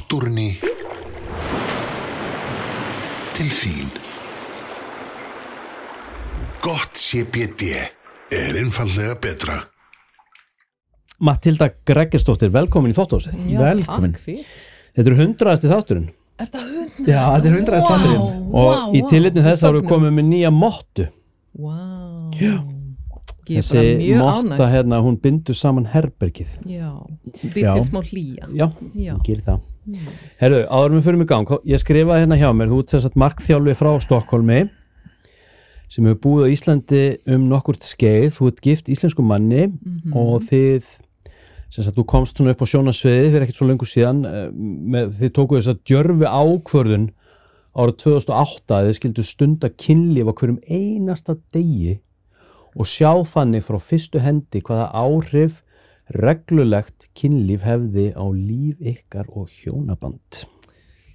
náttúrunni til þín. Gott CBD einfaldlega betra. Matilda Greggersdóttir, velkomin í Þvotthúsið. Velkomin. Þetta 100. þátturinn. Er það 100? Já, þetta 100. þátturinn. Og í tilefni þess að við komum með nýja mottu. Wow. Já. Þessi motta hérna, hún bindur saman herbergið. Já, býr til smá hlýja. Já, hún gerir það. Herru, áður við förum í gang, ég skrifaði hérna hjá mér, þú ert sem sagt markþjálfi frá Stokkólmi, sem hefur búið á Íslandi nokkurt skeið, þú ert gift íslensku manni og þið, sem sagt, þú komst svona upp á sjónarsviði fyrir ekkert svo löngu síðan, þið tókuð þess að djörfi ákvörðun árið 2008 að þið skildu stunda kynlíf á hverjum einasta degi og sjá þannig frá fyrstu hendi hvaða áhrif reglulegt kynlíf hefði á líf ykkar og hjónaband.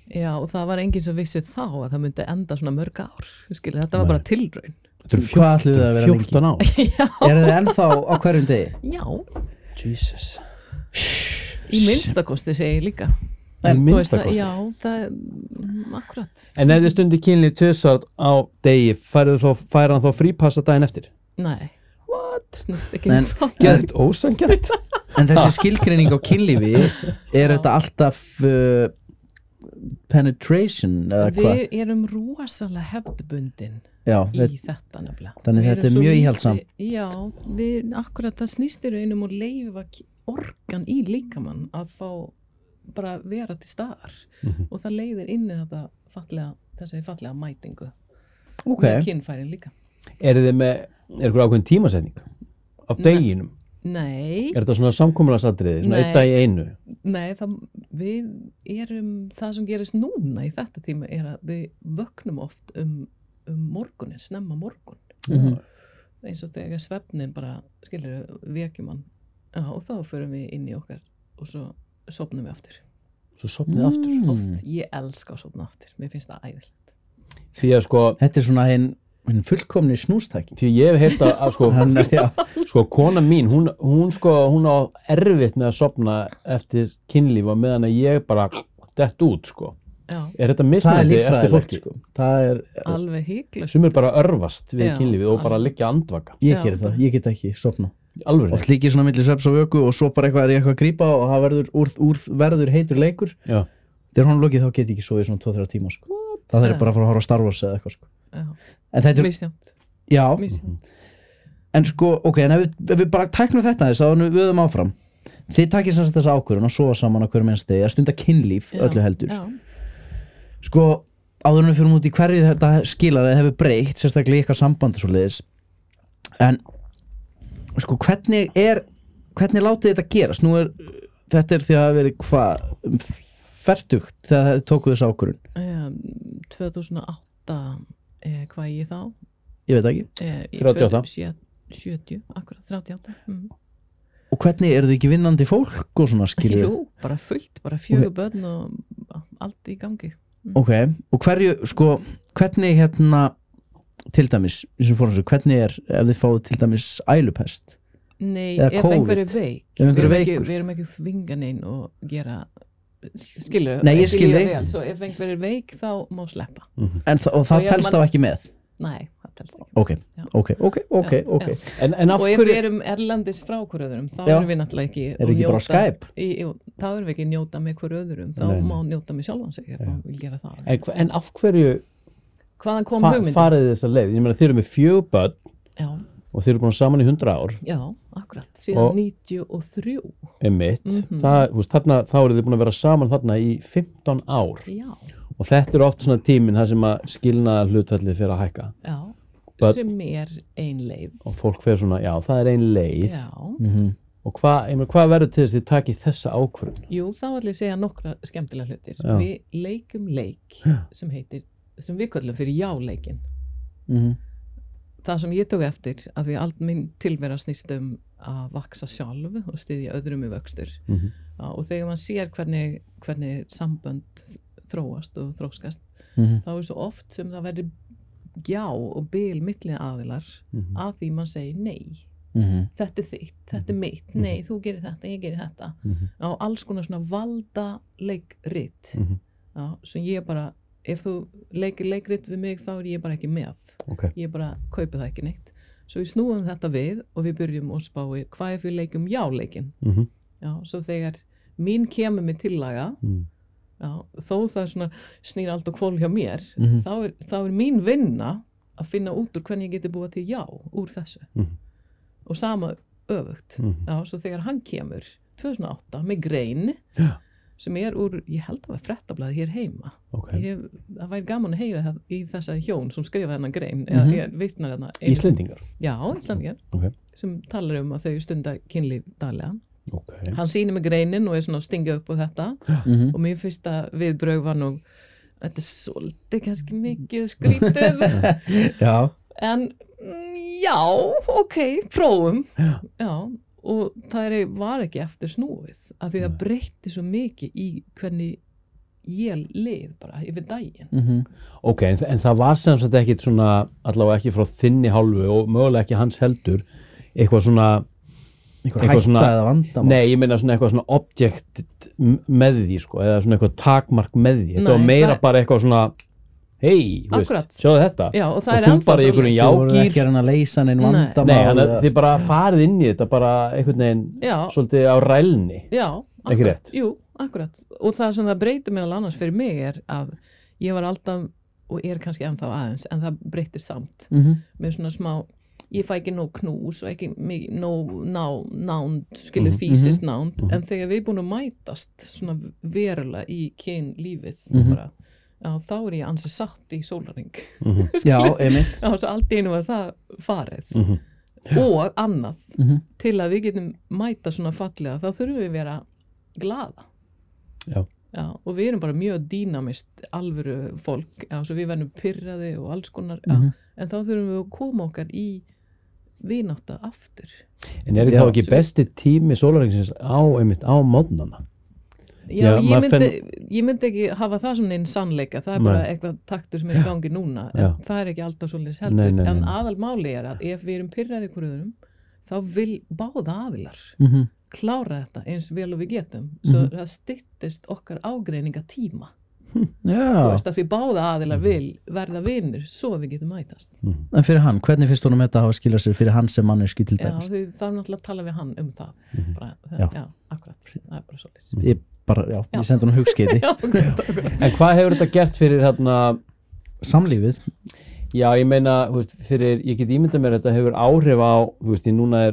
Já, og það var enginn sem vissi þá að það myndi enda svona mörg ár. Skilur, þetta var bara tilraun. Þetta eru 14 ár. Er þið ennþá á hverjum degi? Já. Jesus. Í minnstakosti segi ég líka. Í minnstakosti? Já, það akkurat. En ef þið stundi kynlíf tvisvar á degi, fær hann þá frípassa daginn eftir? Nei. What? Snýst ekki um það. Gett ósanngjarnt. En þessi skilgreining á kynlífi, er þetta alltaf penetration eða hvað? Við erum rosalega hefðbundin í þetta nefnilega. Þannig þetta er mjög íhaldsamt. Já, akkurat það snýst í raunum og leyfa organ í líkamann að fá bara vera til staðar og það leiðir inn í þessi fallega mætingu með kynfærin líka. Er ykkur ákveðin tímasetning af deginum? Nei. Er þetta svona samkomulagsatriði, svona einn dag í einu? Nei, það sem gerist núna í þetta tíma er að við vöknum oft morgunin, snemma morgun. Eins og þegar svefnin bara, skilur, vekjum hann. Já, og þá förum við inn í okkar og svo sofnum við aftur. Svo sofnið aftur? Oft, ég elska að sofna aftur. Mér finnst það æðislegt. Því að sko... Þetta er svona hinn fullkomni snústæki. Því ég hef heyrt að sko kona mín, hún á erfitt með að sofna eftir kynlíf og meðan að ég bara dett út sko. Já. Er þetta mismunandi eftir fólki sko? Það er alveg hygglust. Sumir bara örvast við kynlífið og bara liggja andvaka. Ég gerir það, ég get ekki sofna. Alveg. Oft líki svona milli svefns og vöku og svo bara eitthvað að grípa og það verður heitur leikur. Já. Þegar hún lokið þá get ég ekki sofið svona 2-3 tíma sko. Það er bara að fara að horfa á Star Wars eða eitthvað sko. Já. En þetta er misjafnt. Já. En sko, en ef við bara tæknum þetta þess að við höfum áfram. Þið takið sem þessa ákvörðun að sofa saman á hverjum einasta degi, að stunda kynlíf öllu heldur. Já. Sko, áður en við fyrir út í hverju þetta skilaði hefur breytt, sérstaklega ykkar samband og svoleiðis. En sko, hvernig látið þetta gerast? Þetta er því að verið fertugt þegar þið tókuð þessu ákvörðun. 2008 hvað ég þá? Ég veit ekki. 38. 70, akkurat 38. Og hvernig eru þið ekki vinnandi fólk og svona skilur? Jú, bara fullt, bara 4 börn og allt í gangi. Ok, og hvernig til dæmis, hvernig ef þið fáið til dæmis ælupest? Nei, ef einhver er veik. Við erum ekki þvingan einn og gera skilur. Nei, ég skil þig. Svo ef einhver er veik þá má sleppa. Og það telst þá ekki með? Nei, það telst ekki. Ok. En og ef við erum erlendis frá hver öðrum, þá erum við náttúrulega ekki ekki bara á Skype? Þá erum við ekki njóta með hver öðrum, þá má njóta með sjálfan sig ef við gera það. En af hverju hvaðan kom hugmyndin? Farið þessa leið? Ég meina þið eru með 4 börn. Já. Og þeir eru búin saman í 100 ár. Já, akkurat, síðan 93. Einmitt, þá eru þið búin að vera saman þarna í 15 ár. Já. Og þetta eru oft svona tíminn þar sem að skilnaðar hlutfallið fyrir að hækka. Já, sem er ein leið. Og fólk fer svona, já, það er ein leið. Já. Og hvað verður til þess að þið takið þessa ákvörðun? Jú, þá ætlum ég að segja nokkra skemmtilega hlutir. Já. Við leikum leik sem við köllum fyrir já-leikin. Það sem ég tók eftir að við allt minn tilvera snýst að vaksa sjálf og styðja öðrum í vöxtur. Og þegar maður sér hvernig sambönd þróast og þróskast, þá er svo oft sem það verður gjá og bil milli aðilar að því mann segir nei. þetta þitt, þetta mitt, nei, þú gerir þetta, ég gerir þetta á alls konar svona valda leikrit já, sem ég bara, ef þú leikir leikrit við mig, þá ég bara ekki með ég bara kaupi það ekki neitt svo við snúum þetta við og við byrjum að spái hvað ef við leikum já-leikin já, svo þegar mín kemur með tillaga já, þó það svona snýr allt og kvól hjá mér þá er mín vinna að finna út úr hvernig ég geti búið til já úr þessu og sama öfugt já, svo þegar hann kemur 2008 með grein sem úr, ég held að það var fréttablaðið hér heima það væri gaman að heyra það í þessa hjón sem skrifaði hennar grein eða ég vitnar hérna Íslendingar? Já, Íslendingar sem talar að þau stunda kynlíf daglega hann sýnir með greinin og svona að stinga upp á þetta og mér finnst að viðbrögð var nú þetta svolítið kannski mikið skrítið en já, ok, prófum já, og það var ekki eftir snúið af því það breytti svo mikið í hvernig ég leið bara yfir daginn Ok, en það var sem sagt ekkit svona allavega ekki frá þinni hálfu og mögulega ekki hans heldur eitthvað svona eitthvað hætta eða vandamál nei, ég meina svona eitthvað svona object með því sko, eða svona eitthvað takmark með því þetta var meira bara eitthvað svona hei, sjáðu þetta já, og það og þú bara í einhverjum jágýr þú voru ekki að leysa neinn vandamál nei, þið bara farið inn í þetta bara einhvern veginn svolítið á rælni já, ekki rétt jú, akkurat, og það sem það breytir meðal annars fyrir mig að ég var alltaf og kannski ennþá aðeins en það breytir samt með svona smá ég fæ ekki nóg knús og ekki nóg nánd, skilur fysiskt nánd, en þegar við búin að mætast svona verulega í kynlífið bara, þá ég ansi satt í sólarhring já, einmitt já, svo allt í einu var það farið og annað til að við getum mæta svona fallega, þá þurfum við að vera glada já, og við erum bara mjög dýnamist alvöru fólk, já, svo við verðum pirraði og alls konar, en þá þurfum við að koma okkar í vinátta aftur en þá ekki besti tími sólarhringsins á mótnana já, ég myndi ekki hafa það sem neinn sannleika, það bara eitthvað taktur sem í gangi núna, en það ekki alltaf svolítið heldur, en aðalmáli að ef við erum pirraði ykkur öðrum þá vil báða aðilar klára þetta eins vel og við getum svo það styttist okkar ágreininga tíma þú veist að því báða aðilar vil verða vinir svo við getum mætast en fyrir hann, hvernig finnst honum þetta að hafa skilað sér fyrir hann sem manneski til dæmis? Já, þá náttúrulega að tala við hann það já, akkurat, það bara svolítið ég sendi honum hugskeiti en hvað hefur þetta gert fyrir hérna samlífið? Já, ég meina, fyrir, ég get ímyndað mér þetta hefur áhrif á, ég núna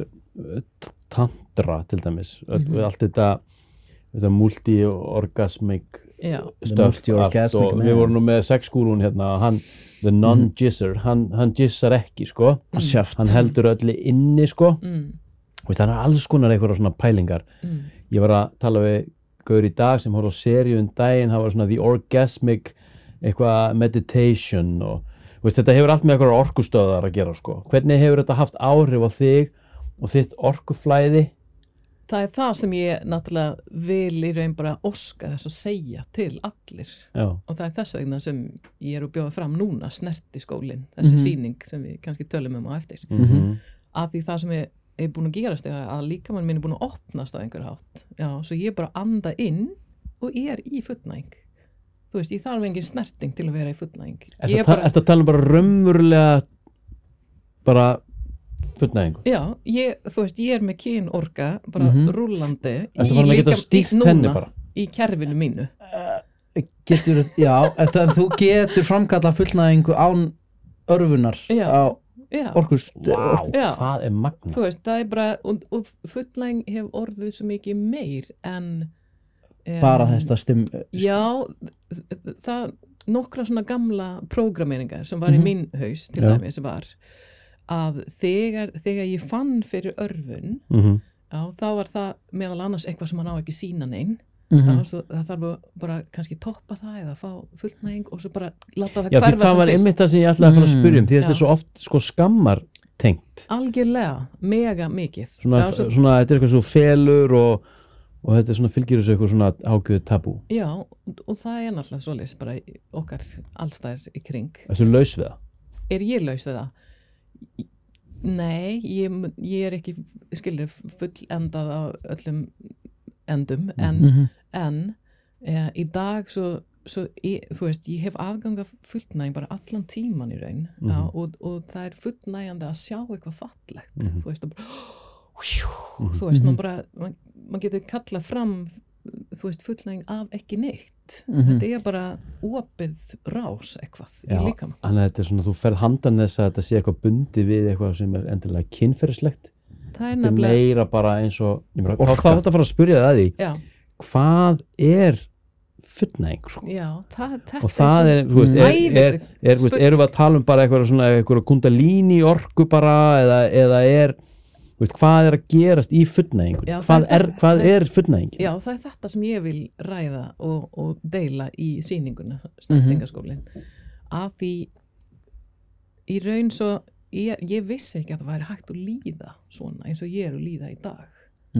tantra til dæmis allt þetta multi-orgasmic stöft allt og við vorum nú með sexgúrún hérna, the non-jizzer hann jizzar ekki, sko hann heldur öllu inni, sko það alls konar eitthvað svona pælingar ég var að tala við gaur í dag sem horfði á seríu daginn, það var svona the orgasmic eitthvað meditation og þetta hefur allt með eitthvað orkustöðar að gera, sko hvernig hefur þetta haft áhrif á þig og þitt orkuflæði? Það það sem ég náttúrulega vil í raun bara óska þess að segja til allir og það þess vegna sem ég að bjóða fram núna snertiskólinn, þessi sýning sem við kannski tölum á eftir að því það sem er búin að gerast að líkamann minn er búin að opnast á einhver hátt svo ég bara anda inn og ég í fullnæging þú veist, ég þarf engin snerting til að vera í fullnæging Ertu að tala bara raunverulega bara fullnægingu? Já, þú veist, ég með kynorka bara rúllandi í kerfinu mínu en þú getur framkallað fullnægingu án örfunar á orkust það magna þú veist, það bara, og fullnæging hef orðið svo mikið meir en bara þetta já, það nokkra svona gamla prógrammeringar sem var í minn haus til dæmis var að þegar ég fann fyrir örfun þá var það meðal annars eitthvað sem hann á ekki sína neinn það þarf bara kannski toppa það eða fá fullnæging og svo bara láta það hverfa sem fyrst það var einmitt það sem ég ætlaði að fara að spyrja því þetta er svo oft sko skammar tengt algjörlega, mega mikið svona þetta er eitthvað svo felur og þetta er svona fylgir þessu eitthvað svona ágjöðu tabú já, og það er náttúrulega svoleiðis bara okkar allstæðir í kring Ertu laus við það? Er ég laus við það? Nei, ég ekki skilur fullendað á öllum endum en í dag svo þú veist, ég hef aðgang að fullnægjum bara allan tíman í raun og það er fullnægjandi að sjá eitthvað fallegt þú veist, þú veist, man getur kallað fram þú veist, fullnægjum af ekki neitt þetta er bara opið rás eitthvað í líkamann. Þannig að þetta er svona, þú ferð handan þess að þetta sé eitthvað bundið við eitthvað sem er endilega kynferðislegt. Það er meira bara eins og hvað þetta fara að spyrja það því hvað er fullnæging sko. Já, og það er, þú veist, erum við að tala um bara eitthvað kundalíni orku bara eða er veist, hvað er að gerast í fullnægingu hvað er fullnæging? Já, það er þetta sem ég vil ræða og deila í sýninguna snertingaskólinn að því í raun svo ég vissi ekki að það væri hægt að líða svona eins og ég er að líða í dag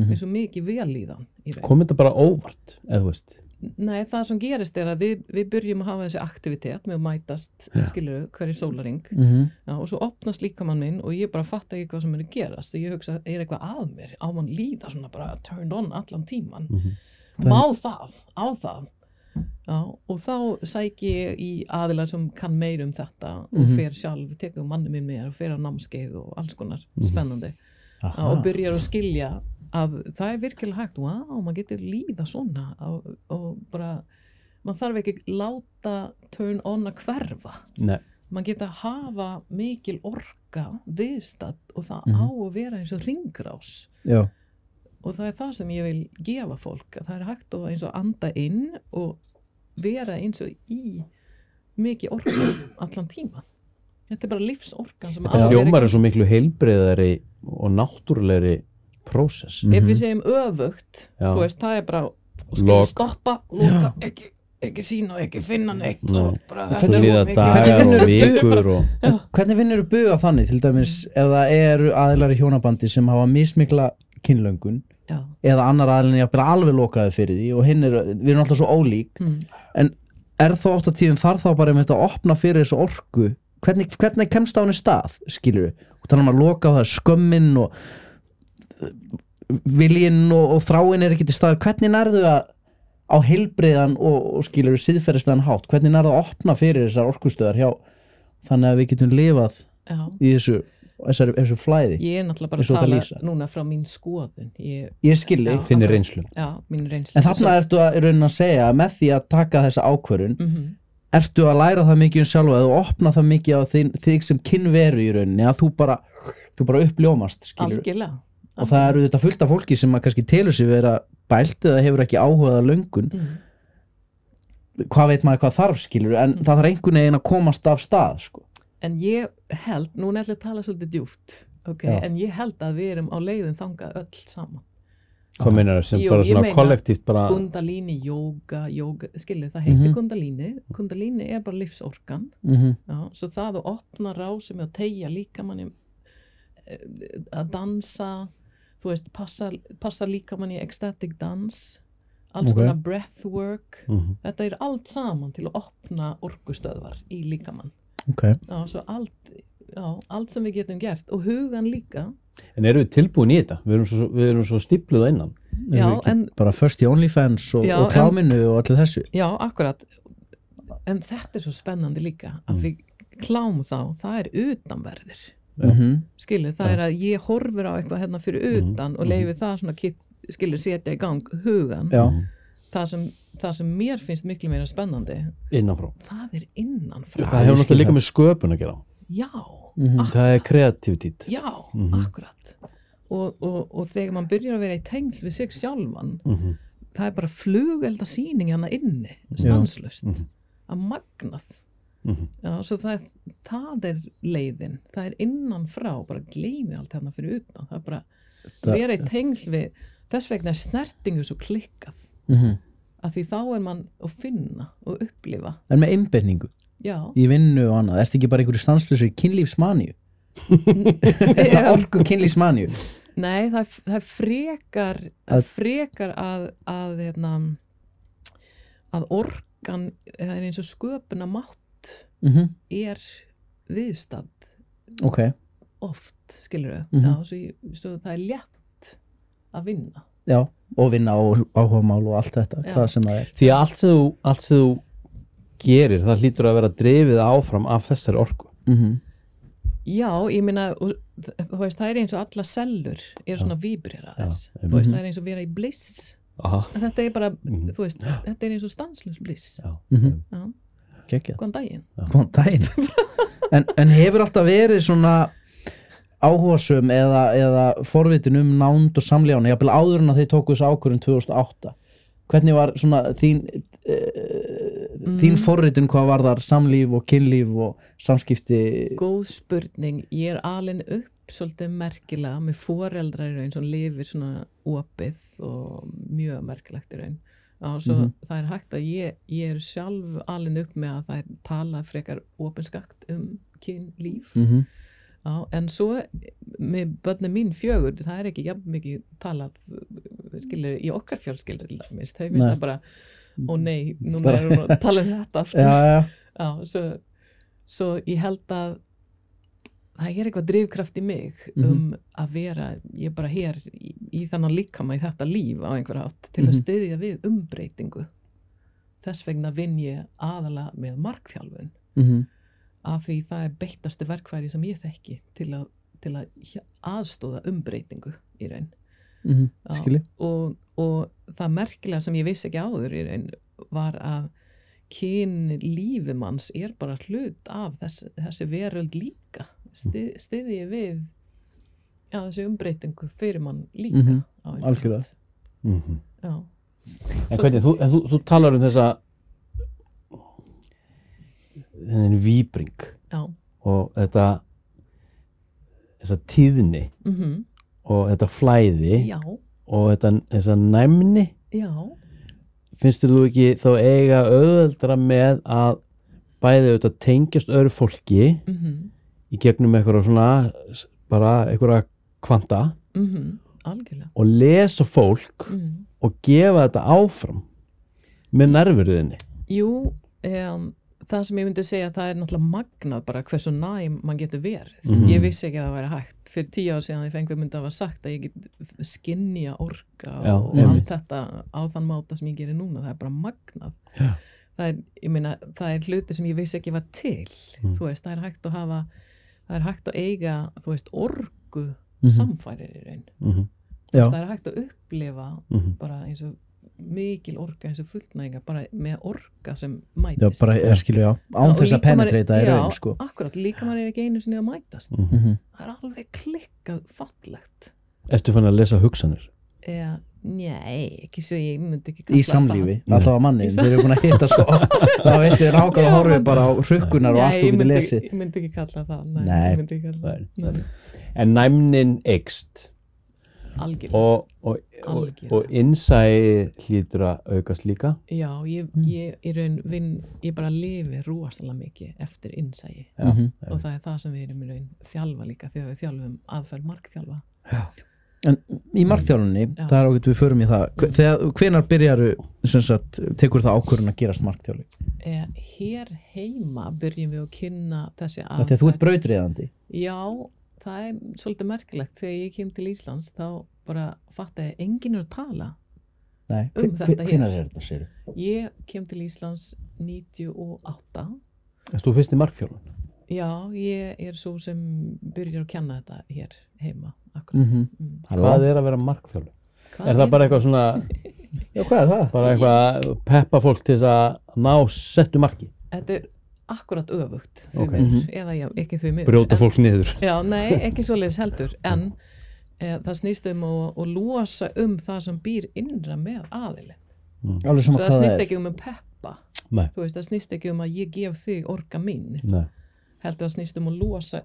eins og mikið vel líðan kom þetta bara óvart, eða þú veist? Nei, það sem gerist er að við byrjum að hafa þessi aktivitet með að mætast skilur hverju sólaring og svo opnast líkamann minn og ég bara fatta ekki hvað sem er að gerast og ég hugsa, er eitthvað að mér á mann líða svona bara turned on allan tíman á það og þá sæki ég í aðilar sem kann meir þetta og fer sjálf, tekur manni minn með og fer á námskeið og alls konar spennandi og byrjar að skilja að það er virkilega hægt maður getur líða svona og bara, maður þarf ekki láta turn on að hverfa maður getur að hafa mikil orka viðstatt og það á að vera eins og hringrás og það er það sem ég vil gefa fólk að það er hægt að eins og anda inn og vera eins og í mikið orka allan tíma þetta er bara lífsorkan sem þetta hljómar er svo miklu heilbrigðari og náttúrulegri prósess. Ef við segjum öfugt, þú veist, það er bara skilur stoppa, loka, ekki sína og ekki finna neitt og bara þetta er dagar og vikur og hvernig finnur þú buga þannig, til dæmis ef það eru aðilar í hjónabandi sem hafa mismikla kynlöngun eða annar aðilin alveg lokaði fyrir því og hinn við erum alltaf svo ólík en er þá oft á tíðum þarf þá bara að opna fyrir þessu orku hvernig kemst á henni stað, skilur við og þannig að loka á það skömmin og viljinn og þráin er ekki til staðar, hvernig nærðu að á heilbrigðan og skilur siðferðislegan hátt, hvernig nærðu að opna fyrir þessar orkustöðar hjá þannig að við getum lifað í þessu flæði ég er náttúrulega bara að tala núna frá mín skoðun ég skilji, þinni reynslu en þarna ertu að raun að segja að með því að taka þessa ákvörðun ertu að læra það mikið sjálfa eða opna það mikið á þig sem kynveru í rauninni að þú bara uppljómast skilur og það eru þetta fullt af fólki sem að kannski telur sig vera bælt eða hefur ekki áhugaða löngun hvað veit maður hvað þarf skilur en það þarf einhvern veginn að komast af stað sko. En ég held, núna ætla að tala svolítið djúpt en ég held að við erum á leiðin þangað öll saman hvað meinar það sem bara svona kollektíft bara kundalíni, jóga skilur það heitir kundalíni er bara lífsorkan svo það að opna rási með að teygja líkamann að dansa þú veist, passa líkamann í ecstatic dans alls konar breathwork þetta er allt saman til að opna orkustöðvar í líkamann svo allt sem við getum gert og hugan líka En eru við tilbúin í þetta? Við erum svo stípluð að innan bara first í OnlyFans og kláminu og allir þessu Já, akkurat en þetta er svo spennandi líka að við klám það er utanverðir skilur, það er að ég horfir á eitthvað hérna fyrir utan og leyfi það svona skilur setja í gang hugan það sem mér finnst miklu meira spennandi innanfrá það er innanfrá það hefur náttúrulega líka með sköpun að gera það er kreativitít akkurat og þegar mann byrjar að vera í tengsl við sig sjálfan það er bara flugelda sýning hérna inni stanslust að magnað svo það er leiðin það er innanfrá, bara gleymi allt hérna fyrir utan, það er bara vera í tengsl við, þess vegna er snertingu svo klikkað að því þá er mann að finna og upplifa en með einbeitingu í vinnu og annað, ertu ekki bara einhverju stanslausri kynlífsmaníu orku kynlífsmaníu nei, það er frekar að orkan það er eins og sköpuna mátt er viðstað oft, skilur þau svo það létt að vinna Já, og vinna á áhugamál og allt þetta, hvað sem það því að allt sem þú gerir, það hlýtur að vera drifið áfram af þessari orku Já, ég meina þú veist, það eins og alla sellur svona víbrera þess, þú veist, það eins og vera í bliss þetta bara, þú veist, þetta eins og stanslaus bliss Góðan daginn Góðan daginn en hefur alltaf verið svona áhugasöm eða forvitin nánd og samlíðan, jafnvel áður en að þið tóku þessu ákvörðun 2008 hvernig var svona þín forritun hvað var þar samlíf og kynlíf og samskipti Góð spurning, ég alin upp svolítið merkilega með foreldrar í raun sem lifir svona opið og mjög merkilegt í raun svo það hægt að ég sjálf alin upp með að það tala frekar opinskakt kynlíf en svo með börnum mín 4 það ekki jafn mikið talað skilur í okkar fjölskyldu til dæmis þau finnst það bara, ó nei núna erum við að tala þetta aftur svo ég held að það eitthvað drifkraft í mig að vera, ég bara hér í þannig líkama í þetta líf á einhver hátt til að styðja við umbreytingu þess vegna vinn ég aðalega með markþjálfun að því það beittasti verkfæri sem ég þekki til að aðstóða umbreytingu í raun og það merkilega sem ég vissi ekki áður í raun var að kynlífi manns bara hlut af þessi veröld líka styðji við þessi umbreytingu fyrir mann líka algjörlega en hvernig, þú talar þessa þennan víbring og þessa tíðni og þetta flæði og þessa næmni finnst þú ekki þá eiga auðveldra með að bæði auðvitað tengjast öðru fólki í gegnum eitthvað svona bara eitthvað kvanta og lesa fólk og gefa þetta áfram með nærveruðinni Jú, það sem ég myndi segja það náttúrulega magnað bara hversu næm mann getur verið ég vissi ekki að það væri hægt fyrir 10 ár síðan ég fengi myndi að hafa sagt að ég get skynja orka og allt þetta á þann máta sem ég gerir núna það bara magnað ég meina, það hluti sem ég vissi ekki var til þú veist, það hægt að hafa það hægt að eiga, þú veist, orku samfærir í raun það hægt að upplifa bara eins og mikil orka eins og fullnæginga bara með orka sem mætist Já, bara, ég skilur, án þess að penetrata í raun, sko akkurat, líka maður ekki einu sinni að mætast það alveg klikkað fallegt Ertu fann að lesa hugsanir? Nei, ekki svo ég myndi ekki kalla Í samlífi, alltaf að manni þeir eru búin að hitta sko oft þá veistu, rákar og horfið bara á hrukkunar og allt þú getur lesið Ég myndi ekki kalla það Nei. En næmnin eykst og innsæi hlýtur að aukast líka Já, ég í raun ég bara lifi rosalega mikið eftir innsæi og það það sem við erum í raun þjálfa líka þegar við þjálfum aðferð markþjálfa En í markþjálfunni, það ágætt við förum í það hvenær byrjaru tekur það ákvörðun að gerast markþjálfi? Hér heima byrjum við að kynna þessi aðferð Þegar þú ert brautryðjandi Já, það svolítið merkilegt þegar ég kem til Íslands þá bara fattaði enginn að tala Nei, þetta hvenær þetta, segir Ég kem til Íslands 98 Erst þú fyrst í markþjálfun? Já, ég svo sem byrjar að kenna þetta hér heima akkurat Hvað að vera markþjálfur? Það bara eitthvað svona Já, hvað það? Bara eitthvað peppa fólk til þess að ná settu marki Þetta akkurat öfugt því eða ekki því miður Brjóta fólk niður Já, nei, ekki svoleiðis heldur en það snýst að losa það sem býr innra með aðilinn Svo það snýst ekki að peppa Nei. Þú veist, það snýst ekki að ég gef þig orka mín Nei. heldur það snýst að losa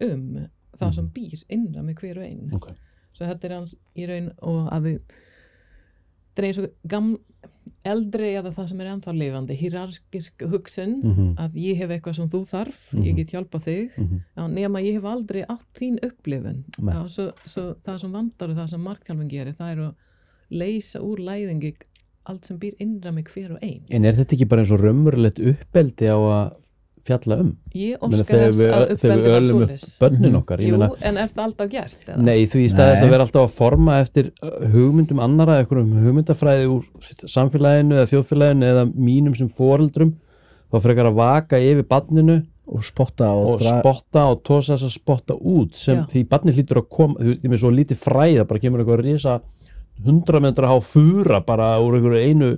það sem býr innra með hver og einn svo þetta í raun og að við þetta eins og eldri eða það sem ennþá lifandi hierarkisk hugsun að ég hef eitthvað sem þú þarf ég get hjálpa þig nema ég hef aldrei átt þín upplifun svo það sem vandar og það sem markþjálfun gerir það að leysa úr læðingi allt sem býr innra með hver og einn En þetta ekki bara eins og raunverulegt uppeldi á að fjalla Ég Meina, óska þess að þegar við uppeldi var ölum upp svoleiðis. börnin okkar ég Jú, meina, en er það alltaf gert? Eða? nei, því í staðis Nei. að vera alltaf að forma eftir hugmyndum annara, einhverjum hugmyndafræði úr samfélaginu eða þjóðfélaginu eða mínum sem foreldrum þá frekar að vaka yfir barninu og spotta og spotta og tósa þess að spotta út sem Já. því barnið hlýtur að koma þú veist, því með svo lítið fræða, bara kemur eitthvað risa 100 metra há fura bara úr einhverju einu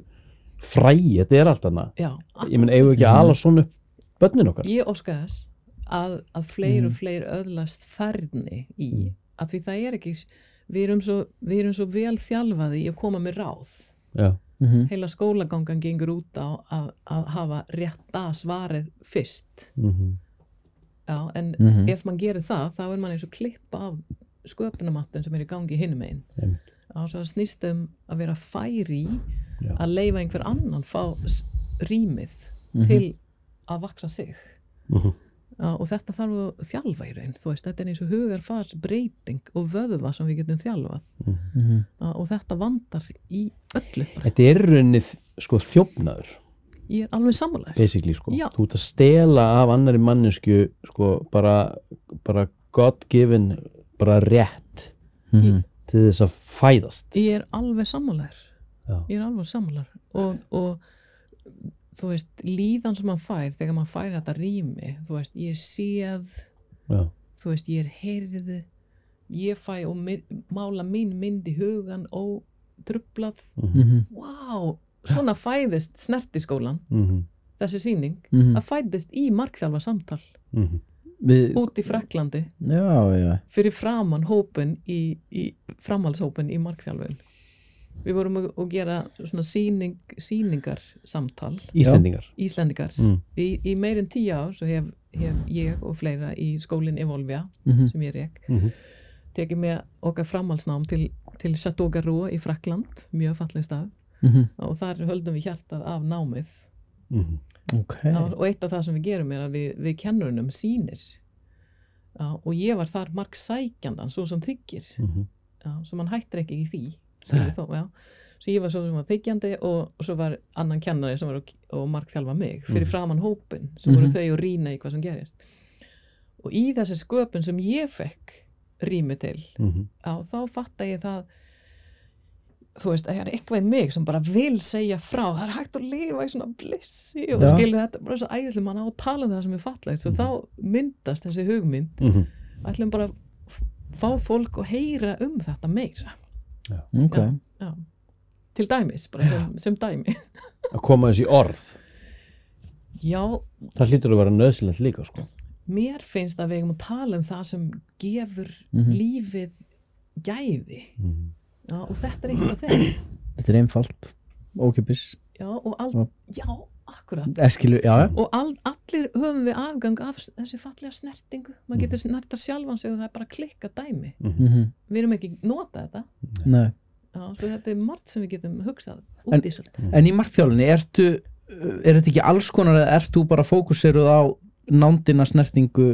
fræi, þetta allt annað Já, ég menn, eigum við ekki að ala svona upp börnin okkar ég óska þess að fleiri og fleiri öðlast færni í að því það ekki við erum svo vel þjálfaði í að koma með ráð já, heila skólagangan gengur út á að hafa rétta svarið fyrst já, en ef mann gerir það þá mann eins og klippa af sköpunarmáttun sem í gangi hinum megin og svo snýst að vera færi Já. að leyfa einhver annan fá rýmið til að vaksa sig og þetta þarf að þjálfa í raun þú veist, þetta eins og hugarfars breyting og vöðva sem við getum þjálfað og þetta vandar í öllu bara. þetta raunnið sko þjófnaður Ég alveg sammála basically sko, Já. þú ert að stela af annari mannesku sko bara God given bara rétt til þess að fæðast Ég alveg sammála Já. Ég alveg sammála og þú veist, líðan sem mann fær þegar mann fær þetta rými þú veist, ég séð Já. þú veist, ég heyrði ég fæ og mála mín mynd í hugan og trublað wow, svona fæðist snertiskólan þessi sýning að fæðist í markþjálfa samtal út í Frakklandi já. fyrir framan hópin í framhaldshópin í markþjálfun við vorum að gera svona sýningar samtal Íslendingar í meir en 10 ár svo hef ég og fleira í skólinn Evolvia sem ég rek tekið með okkar framhaldsnám til Chateau Garreau í Frakkland mjög falleg stað og þar höldum við hjartað af námið Okay. og eitt af það sem við gerum að við kennurunum sýnir og ég var þar marksækjandan svo sem þykir svo mann hættir ekki í því þó, svo ég var svo sem var þykjandi og svo var annan kennari sem var og markþjálfa mig fyrir framan hópin sem voru þau og rýna í hvað sem gerist og í þessi sköpun sem ég fekk rými til þá fatta ég það þú veist, það eitthvað í mig sem bara vil segja frá, það hægt að lifa í svona blissi og skilur þetta bara svo æðislega mann á að tala um það sem fallegt og þá myndast þessi hugmynd ætlum bara fá fólk og heyra þetta meira Okay. Já. Til dæmis, bara sem dæmi að koma þessi orð Já, það hlýtur að vera nöðsilegt líka sko. mér finnst að við eigum að tala um það sem gefur lífið gæði og þetta eitt af þeim Þetta einfalt, ókeypis akkurat Eskilur, og allir höfum við aðgang af þessi fallega snertingu maður getur snertar sjálfan sig og það er bara klikka dæmi við erum ekki nota þetta Nei. svo þetta margt sem við getum hugsað út í svolítið En í markþjálfunni, er þetta ekki alls konar eða ert þú bara fókuseruð á nándina snertingu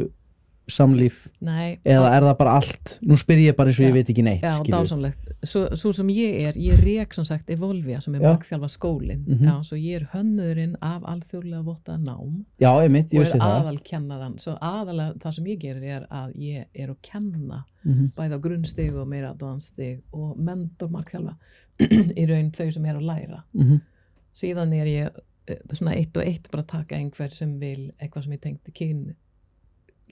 samlíf Nei, eða er það bara allt nú spyr ég bara eins og ég veit ekki neitt Já, skilurðu. dásamlegt, svo sem ég rek sem sagt Evolvia sem markþjálfa skólinn svo ég hönnuðurinn af alþjóðlega votta nám Já, einmitt, ég og vissi það aðalkennaran svo aðalega það sem ég gerir að ég að kenna bæði á grunnstig og meira advanced og mentor markþjálfa í raun þau sem að læra síðan ég svona eitt og eitt bara taka einhver sem vil eitthvað sem ég tengdi kyn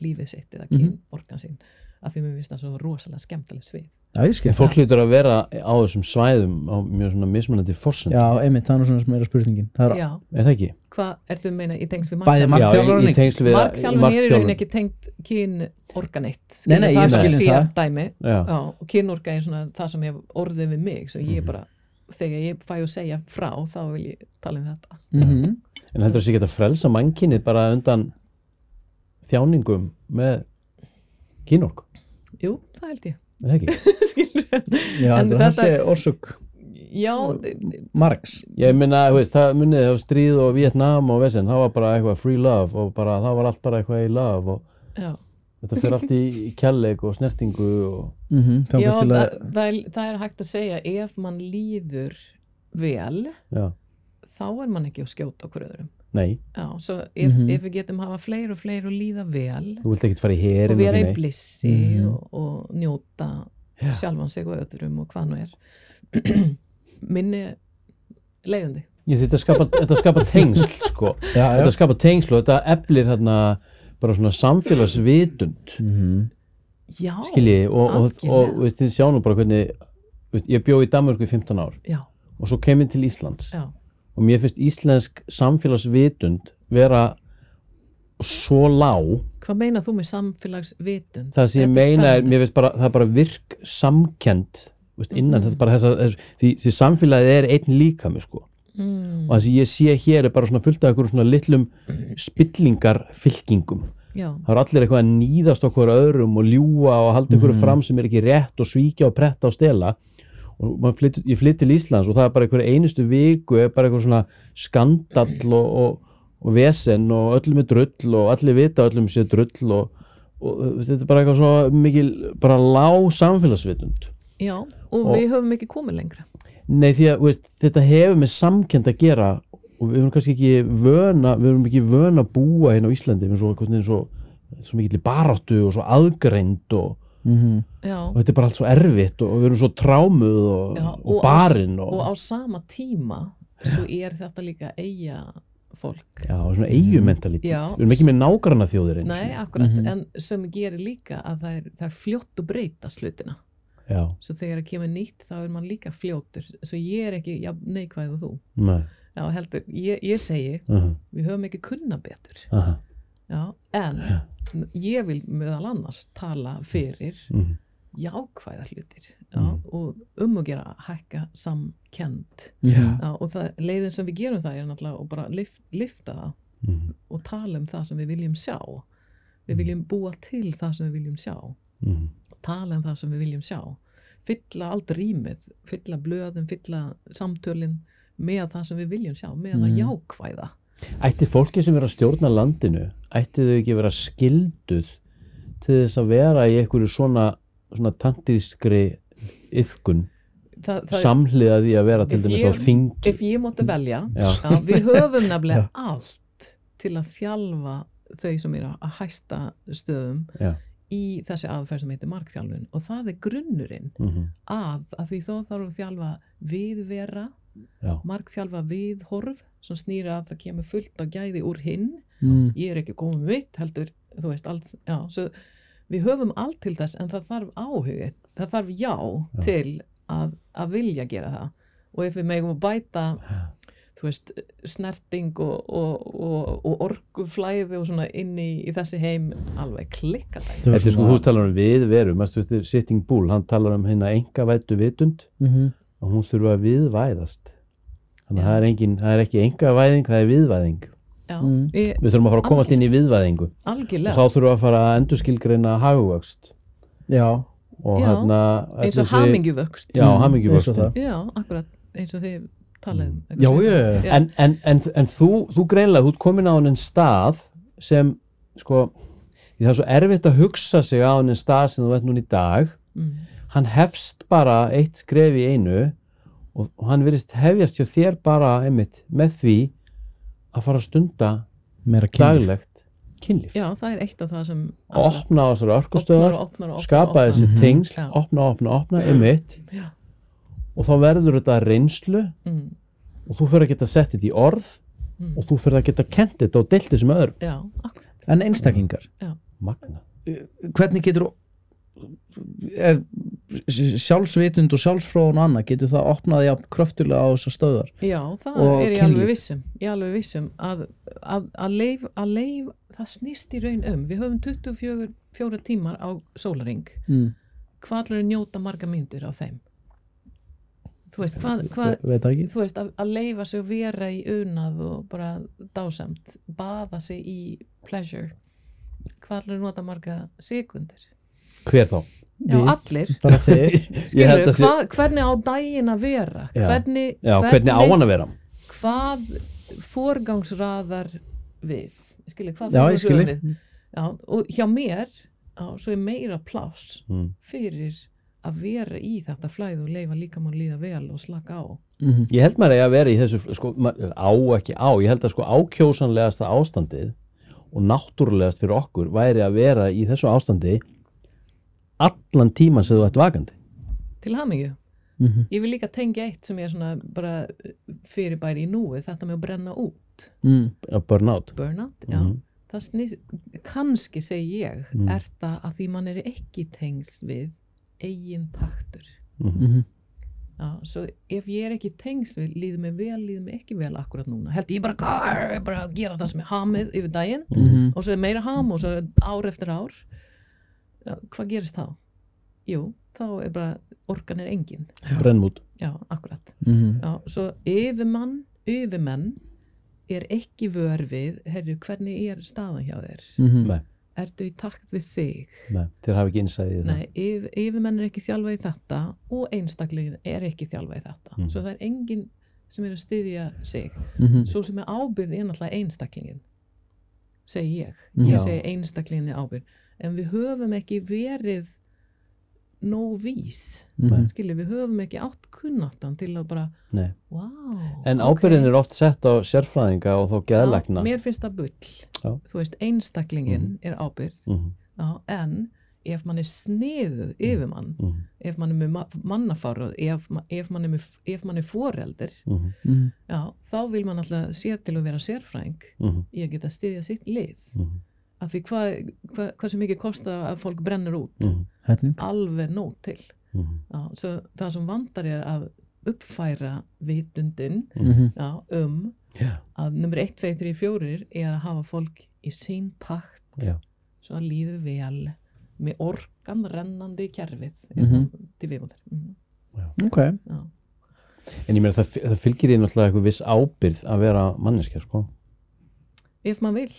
lífið sitt eða kyn orkan sín af því mér finnst það svo rosalega skemmtilegt svið Já, ég skil fólk hlýtur að vera á þessum svæðum á mjög svona mismunandi forsend Já, einmitt, það er nú svona meira spurningin Já, er það ekki? Hvað ertu að meina í tengsl við Bæði markþjálfun? í tengsl við Markþjálfun er í raun ekki tengt kyn organitt Nei, ég skil það dæmi og kynorka er svona það sem hef orðið við mig sem ég bara, þegar ég fæ að segja frá þá vil ég tala um þetta En heldur þessi geta frelsa mannkynið bara undan þjáningum með kynorku? Jú, það held ég Er það ekki? Skilur Já, það sé orsök Já, margs Ég minna, það munið á stríð og Vietnam og vesen, það var bara eitthvað free love og bara, það var allt bara eitthvað í love og þetta fyrir allt í kærleik og snertingu og Já, það er hægt að segja ef mann líður vel þá er mann ekki að skjóta okkur öðrum Nei, Já, svo ef við getum hafa fleiri og fleiri og líða vel þú vilt ekkert fara í herin og vera í neitt. blissi og njóta sjálfan sig og öðrum og hvað nú minni leiðandi. Þetta skapa tengsl sko. Þetta skapa tengsl og þetta eflir þarna bara svona samfélagsvitund Já, skilji og veist, þið sjá nú bara hvernig veist, ég bjó í Danmörku í 15 ár Já. og svo kem ég til Íslands Já. og mér finnst íslensk samfélagsvitund vera svo lág. Hvað meinar þú með samfélagsvitund? Það sem ég meina mér finnst bara, það er bara virk samkennd veist, innan þetta bara því samfélagið er einn líkami sko. Og það sem ég sé hér er bara svona fullt af einhverjum svona litlum spillingarfylkingum. Já. Það er allir eitthvað að níðast okkur öðrum og ljúga og halda einhverju fram sem er ekki rétt og svíkja og pretta og stela og ég flytt til Íslands og það er bara einhverju einustu viku er bara einhver svona skandall og vesen og öllum er drull og allir vita öllum sé drull og þetta er bara eitthvað svo mikil bara lág samfélagsvitund. Já, og við höfum ekki komið lengra. Nei, því að veist, þetta hefur með samkennd að gera og við erum kannski ekki vön að búa hérna á Íslandi með svo mikill baráttu og svo aðgreind og þetta er bara allt svo erfitt og við erum svo trámuð og barinn og á sama tíma svo er þetta líka eiga fólk. Já, svona eigjumentalitet. Við erum ekki með nágranna þjóðir eins. Nei, akkurat, en sem gerir líka að það er fljótt að breyta slutina. Já. Svo þegar það kemur nýtt þá er mann líka fljótur svo ég er ekki neikvæð og þú. Nei. Já, heldur, ég segi við höfum ekki kunna betur Já, en ég vil meðal annars tala fyrir jákvæða hlutir og að gera hækka samkennd og leiðin sem við gerum það er náttúrulega að bara lifta það og tala það sem við viljum sjá við viljum búa til það sem við viljum sjá tala það sem við viljum sjá fylla allt rýmið, fylla blöðin fylla samtölin með það sem við viljum sjá, með það jákvæða. Ætti fólki sem er að stjórna landinu, ætti þau ekki vera skilduð til þess að vera í einhverju svona tantískri iðkun samhliða því að vera til dæmis á þingi. Ef ég mátti velja, við höfum nefnilega allt til að þjálfa þau sem eru að hæsta stöðum í þessi aðferð sem heitir markþjálfun og það er grunnurinn að því þó þarf að þjálfa viðvera markþjálfa viðhorf sem snýra að það kemur fullt af gæði úr hinn ég er ekki komið mitt heldur þú veist allt svo við höfum allt til þess en það þarf áhugið það þarf til að vilja gera það og ef við megum að bæta þú veist snerting og orkuflæði og svona inn í þessi heim alveg klikkast Þetta er sko þú talar viðveru Sitting Bull, hann talar hérna einkavæddu vitund og hún þurfa að viðvæðast þannig að það er ekki einkavæðing, það er viðvæðing við þurfum að fara að komast inn í viðvæðingu algjörlega og þá þurfum við að fara að endurskilgreina hagvöxt og hérna eins og hamingjuvöxt akkurat eins og þið talaðum en þú greinlega, þú ert komin á einen stað sem sko, því það er svo erfitt að hugsa sig á einen stað sem þú ert núna í dag hann hefst bara eitt skref í einu og hann virðist hefjast hjá þér bara einmitt með því að fara að stunda daglegt kynlíf. Já, það er eitt af það sem opna á þessari orkustöðar skapa þessi tengsl, opna einmitt og þá verður þetta reynslu og þú fyrir að geta sett þetta í orð og þú fyrir að geta kent þetta og deilt þessu með öðrum. Já, akkurat. En einstaklingar Magna. Hvernig getur sjálfsvitund og sjálfsfróun og annað, getur það opnaði jafn kröftulega á þessar stöðar? Já, það er ég alveg vissum að leif það snýst í raun við höfum 24 tímar á sólarhring hvað er njóta marga mínútur á þeim þú veist, þú veist að leifa sig að vera í unað og bara dásamt baða sig í pleasure hvað er nota marga sekundur hver þá? Já, allir hvernig á daginn að vera hvernig á hann að vera hvað forgangsraðar við hvað forgangsraðar við og hjá mér svo er meira pláss fyrir að vera í þetta flæð og leyfa líkamann líða vel og slaka á. Ég held maður að vera í þessu sko, ég held að sko ákjósanlegasta ástandið og náttúrulegast fyrir okkur væri að vera í þessu ástandi allan tíman sem þú ert vakandi. Til hamingju. Ég vil líka tengja eitt sem svona bara fyrirbæri í núið, þetta með að brenna út. Burnout. Burnout, já. Það snýst, kannski segi ég, er það að því mann ekki tengst við eigin taktur. Já, svo ef ég ekki tengst við líður mig vel, líður mig ekki vel akkurat núna. Held ég bara að gera það sem hamið yfir daginn og svo meira ham og svo ár eftir ár. Já, hvað gerist þá? Jú, þá bara orkan engin. Brennmút. Já, akkurat. Já, svo yfirmenn ekki vör við, herru, hvernig staðan hjá þér? Nei. Ertu í takt við þig? Nei, þeir hafa ekki innsæði í það. Nei, yfirmenn ekki þjálfað í þetta og einstaklingin ekki þjálfað í þetta. Svo það engin sem að styðja sig. Svo sem ábyrgð náttúrulega einstaklingin, segi ég. Ég segi einstaklingin ábyrgð. En við höfum ekki verið nóg vís. Skilji, við höfum ekki átt kunnáttan til að bara, wow. En ábyrgðin oft sett á sérfræðinga og þá geðlækna. Mér finnst það bull. Þú veist, einstaklingin ábyrgð. En ef mann sniðuð yfirmann, ef mann með mannafárað, ef mann foreldur, þá vil mann alltaf sér til að vera sérfræðing í að geta styðja sitt lið. Af því hvað sem mikið kosta að fólk brennur út, alveg nóg til. Svo það sem vandar að uppfæra vitundin að nummer 1, 2, 3, 4 að hafa fólk í sín takt svo að líður vel með orkan rennandi í kerfið til viðbótar. Okay. En ég meina það fylgir því náttúrulega eitthvað viss ábyrgð að vera manneskja, sko. Ef maður vil.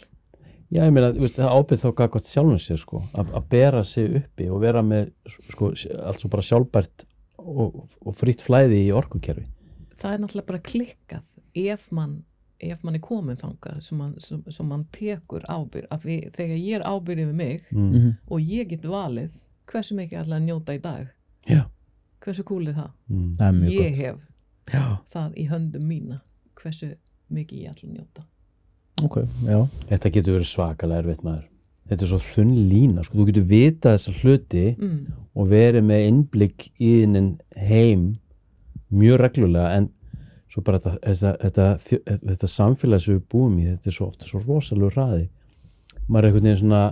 Já, ég meina, það ábyrgð þá gagnvart sjálfum sér, sko, að bera sig uppi og vera með, sko, allt svo bara sjálfbært og fritt flæði í orkukerfi. Það náttúrulega bara klikkað ef mann komin þangað sem mann tekur ábyrgð, að þegar ég ábyrgð yfir mig og ég get valið hversu mikið ætla að njóta í dag. Já. Hversu cool það? Ég hef það í höndum mína, hversu mikið ég ætla að njóta. Okay, já. Þetta getur verið svakalega erfitt, maður. Þetta svo þunn lína, sko. Þú getur vitað þessa hluti og verið með innblikk í þinn heim mjög reglulega, en svo bara þetta samfélag sem við búum í, þetta svo ofta svo rosalega hraði. Maður einhvern veginn svona,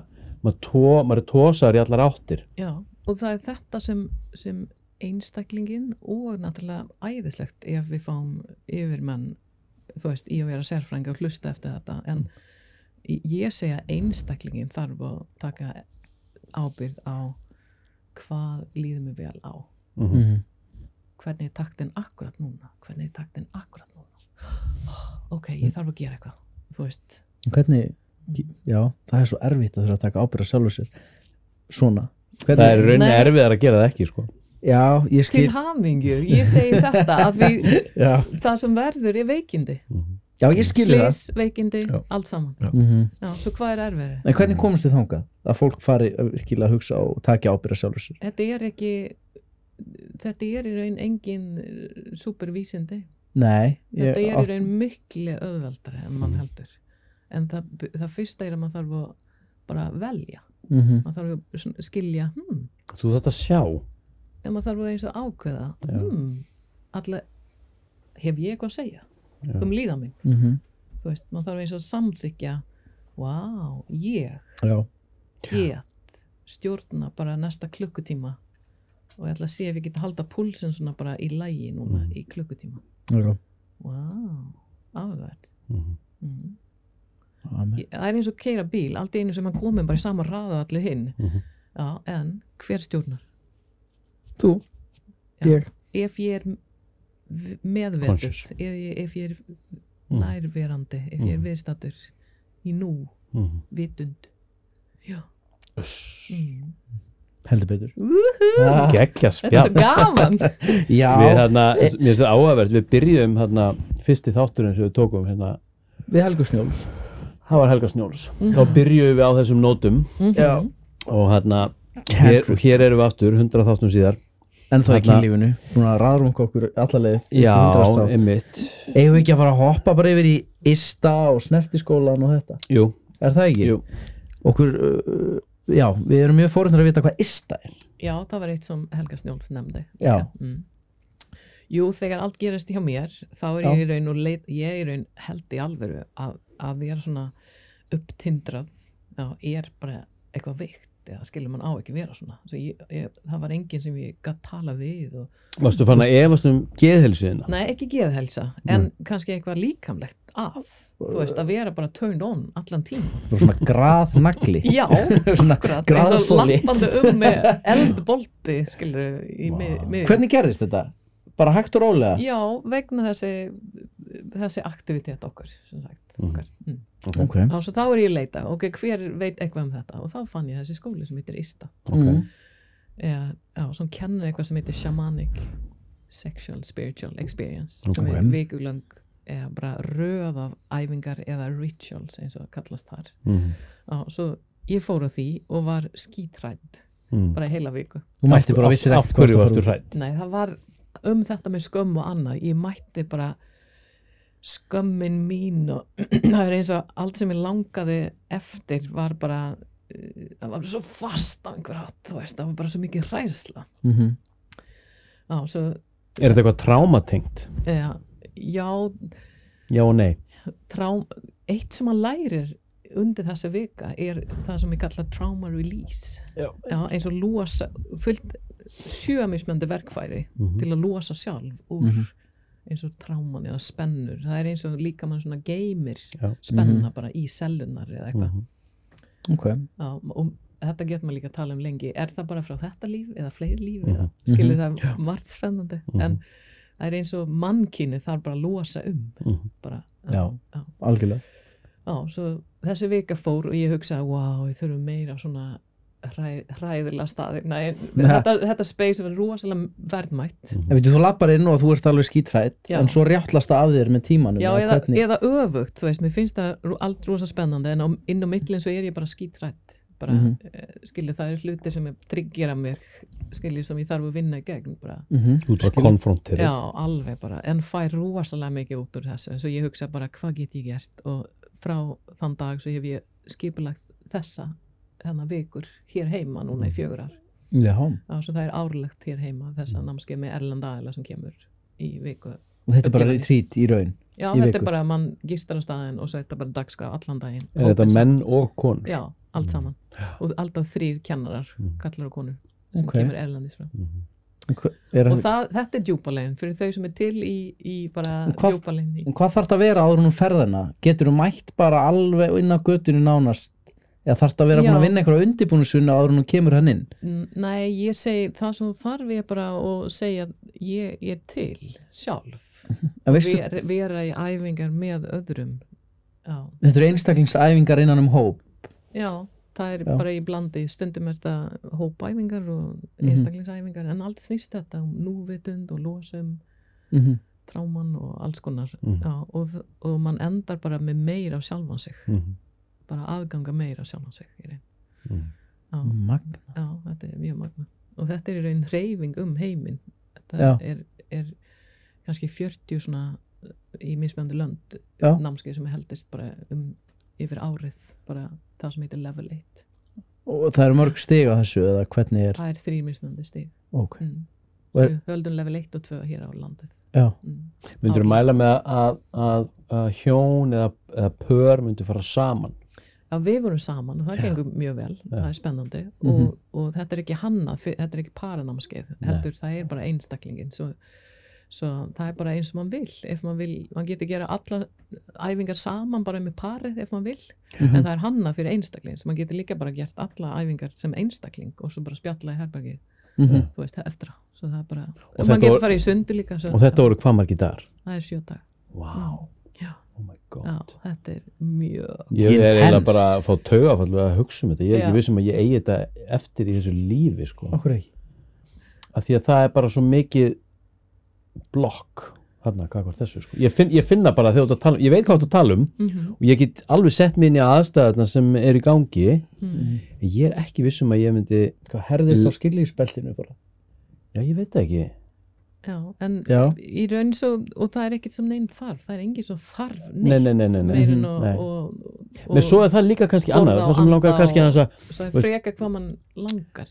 maður tósaður í allar áttir. Já, og það þetta sem einstaklingin og náttúrulega æðislegt ef við fáum yfirmenn, þú veist, í að vera sérfræðinga og hlusta eftir þetta, en ég segja einstaklingin þarf að taka ábyrgð á hvað líður mig vel á. Hvernig taktin akkurat núna? Ok, ég þarf að gera eitthvað, þú veist. Hvernig, já, það svo erfitt að þurfa að taka ábyrgð á sjálfur sér svona. Það rauninni erfiðar að gera það ekki, sko. Já, ég skil. Til hamingju, ég segi þetta að það sem verður veikindi. Já, ég skil það. Slys, veikindi, allt saman. Já, svo hvað erfiðari? En hvernig komumst við þangað? Að fólk fari virkilega að hugsa og taka ábyrgð á sjálfur sér? Þetta í raun engin supervísindi. Nei. Þetta í raun miklu auðveldari en mann heldur. En það fyrsta að maður þarf að bara velja. Maður þarf að skilja, Þú þarft að sjá. En maður þarf eins að ákveða, allavega, hef ég eitthvað að segja líðan minn. Þú veist, maður þarf eins að samþykja, ég get stjórna bara næsta klukkutíma og ég ætla að sé ef ég get að halda púlsinn svona bara í lagi núna í klukkutíma. Áhugavert. Það eins og keyra bíl, allt einu sem hann komin bara í sama raða allir hinn. En hver stjórnar? Þú, ég. Ef ég meðveituð, ef ég nærverandi, ef ég viðstaddur í nú, vitund. Já. Heldur betur. Geggja spjall. Þetta er gaman. Já. Mér finnst þetta áhugavert, við byrjuðum fyrsti þátturinn sem við tókum við Helga Snjóls. Það var Helga Snjóls. Þá byrjuðum við á þessum nótum. Já. Og hér erum við aftur 100 þáttum síðar En þá í kynlífinu, búin að raðrunga okkur allalegið. Já, einmitt. Eigum við ekki að fara að hoppa bara yfir í Ista og Snertiskólan og þetta? Jú. Er það ekki? Jú. Okkur, já, við erum mjög forundir að vita hvað Ista er. Já, það var eitt sem Helga Snjólf nefndi. Já. Jú, þegar allt gerist hjá mér, þá er ég í raun og ég í raun held í alvöru að ég er svona upptindrað, er bara eitthvað veikt, eða skilur mann á ekki vera svona. Svo það var enginn sem ég gat tala við. Varstu fann að efast geðheilsuðina? Nei, ekki geðheilsa, en kannski eitthvað líkamlegt þú veist, að vera bara turned on allan tíma. Svona graðnagli. Já, akkurat, eins og lappandi með eldbolti, skilur í mig. Hvernig gerðist þetta? Bara hægt og rólega? Já, vegna þessi aktivitet okkar, sem sagt. Okay. Þá er ég að leita, hver veit eitthvað þetta, og þá fann ég þessi skóli sem heitir Ista. Sem kennir eitthvað sem heitir Shamanic Sexual Spiritual Experience, sem er vikulöng, bara röð af æfingar eða rituals, eins og kallast þar. Svo ég fór á því og var skítrædd, bara heila viku. Þú mætti bara vissir af hverju varstu hrædd? Nei, það var þetta með skömm og annað. Ég mætti bara skömmin mín og það er eins og allt sem ég langaði eftir var bara, það var svo fast á einhver hátt, þú veist, það var bara svo mikið hræðsla. Svo Er þetta eitthvað trámatengt? Já og nei. Eitt sem maður lærir undir þessa vika er það sem ég kalla trauma release. Já, eins og losa fullt 7 mismunandi verkfæri til að losa sjálf úr eins og tráman eða spennur. Það er eins og líka mann svona geymir spenna bara í sellunar eða eitthvað. Og þetta getur maður líka að tala lengi. Er það bara frá þetta líf eða fleiri líf? Skilur það margt spennandi. En það er eins og mannkyni þarf bara að losa bara. Já, algjörlega. Svo þessi vika fór og ég hugsaði, wow, ég þurfum meira svona hræðilega staði. Nei, þetta space var rosalega verðmætt. Þú lappar inn og þú ert alveg skítrædd, en svo rjáttlast af þér með tímanum. Já, eða öfugt, þú veist, mér finnst það allt rosa spennandi, en inn á millin svo er ég bara skítrædd. Bara, skilja, það er hluti sem tryggjera mér, skilja, sem ég þarf að vinna í gegn. Þú bara konfronterið. Já, alveg bara, en fær rosalega mikið út úr þessu. Svo ég hugsa bara, hvað get ég gert? Og frá þann dag svo hef ég skipulagt þessa vikur hér heima núna í 4 ár. Já. Svo það er árlegt hér heima, þessa námskeið með erlenda aðila sem kemur í viku. Og þetta er bara retreat í raun? Já, þetta er bara, mann gistar á staðinn og svo er þetta bara dagskrá allan daginn. Er þetta menn og konur? Já, allt saman. Og alltaf 3 kennarar, kallar og konur, sem kemur erlendis frá. Og þetta er djúpalegin fyrir þau sem er til í bara djúpalegin. Hvað þarf þetta að vera áður nú ferðina? Getur þú mætt bara alveg inn á götunni nánast? Eða þarf þetta að vera búin að vinna einhverja undirbúningsvinnu áður nú kemur hann inn? Nei, ég segi, það sem þarf ég bara að segja að ég er til sjálf. Vera í æfingar með öðrum. Þetta eru einstaklingsæfingar innan hóp? Já, það er bara í blandi. Stundum er þetta hópæfingar og einstaklingsæfingar, en allt snýst þetta núvitund og losum, tráman og alls konar. Og mann endar bara með meira af sjálfan sig. Bara aðganga meira sjálfan sig í raun. Magna. Já, þetta er mjög magna. Og þetta er í raun hreyfing heiminn. Þetta er kannski 40 svona í mismunandi lönd námskeið sem heldist bara yfir árið, bara það sem heitir level 1. Og það eru mörg stig á þessu, eða hvernig er? Það er 3 mismunandi stig. Ok. Við höldum level 1 og 2 hér á landið. Já. Myndirðu mæla með að hjón eða pör myndu fara saman? Já, við vorum saman og það gengur mjög vel, það er spennandi og þetta er ekki hannað, þetta er ekki paranámskeið, heldur það er bara einstaklingin, svo það er bara eins og mann vil, ef mann vil, mann getur gera allar æfingar saman bara með parið ef mann vil, en það er hannað fyrir einstakling, svo mann getur líka bara gert alla æfingar sem einstakling og svo bara spjalla í herbergi, þú veist, eftir á, svo það er bara, og mann getur farið í sundu líka. Og þetta voru hvað margir dagar? Það er 7 dagar. Vá. Oh my god. Já, þetta er mjög Ég er eiginlega bara að fá taugafall að hugsa um þetta, ég er ekki vissum að ég eigi þetta eftir í þessu lífi, sko. Okkur ekki? Af því að það er bara svo mikið blokk þarna, hvað var þessu, sko. Ég finna bara þegar þú ert að tala um, ég veit hvað þú ert að tala um og ég get alveg sett mig inn í aðstæðarna sem er í gangi, en ég er ekki vissum að ég myndi hvað herðist á skilningsbeltinu bara? Já, ég veit það ekki. Já, en Já. í raun svo, og það er ekkert sem neinn þarf, það er engin svo þarf neitt Nei. meirinn Nei. og Men svo er það líka kannski annað, borða það og sem langar anda kannski og- að svo er freka hvað mann langar.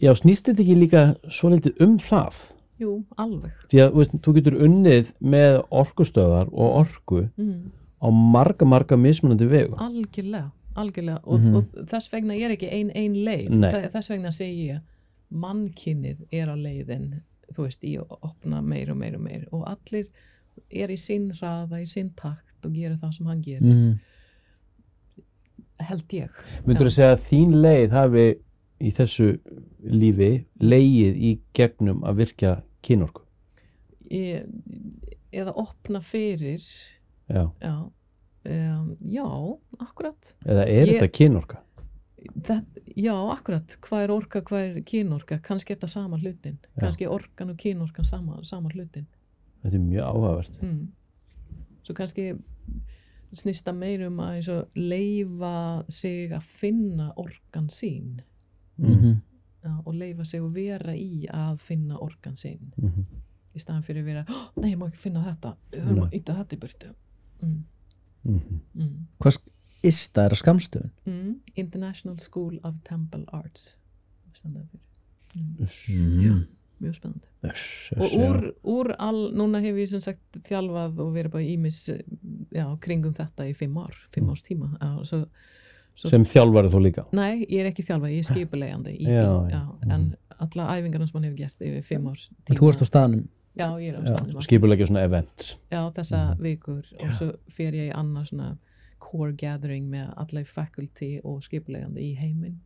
já, snýst þetta ekki líka svo litið það? Jú, alveg. Því að, veist, þú getur unnið með orkustöðar og orku á marga mismunandi vegu. Algjörlega og þess vegna er ekki ein leið. Nei. Þess vegna segi ég mannkynnið er á leiðin, þú veist, í að opna meir og meir og allir er í sinn hraða, í sinn takt og gera það sem hann gerir. Held ég. Myndur þú segja að þín leið hafi í þessu lífi leið í gegnum að virkja kynorku? Eða opna fyrir, Já. já, akkurat. Eða þetta kynorka? Já, akkurat, hvað er orka, hvað er kynorka, kannski er þetta sama hlutin, kannski orkan og kynorkan sama hlutin. Þetta er mjög áhugavert. Svo kannski snýst það meir að eins og leyfa sig að finna orkan sín og leyfa sig að vera í að finna orkan sín í staðan fyrir að vera, nei, ég má ekki finna þetta, við höfum að ytta þetta í burtu. Hvað ISTA er að skammstöðun? International School of Temple Arts standað fyrir. Mjög spennandi. Og núna hef ég sem sagt þjálfað og verið bara ímis kringum þetta í 5 árs tíma. Svo, sem þjálfari þú líka? Nei, ég er ekki þjálfari, ég er skipulegandi í því, en alla æfingarna sem hann hefur gert yfir 5 árs tíma. Þú ert á staðnum? Já, ég er á staðnum. Skipulegja svona events? Já, þessa vikur og svo fer ég í annað svona core gathering með allir faculty og skipulegandi í heiminn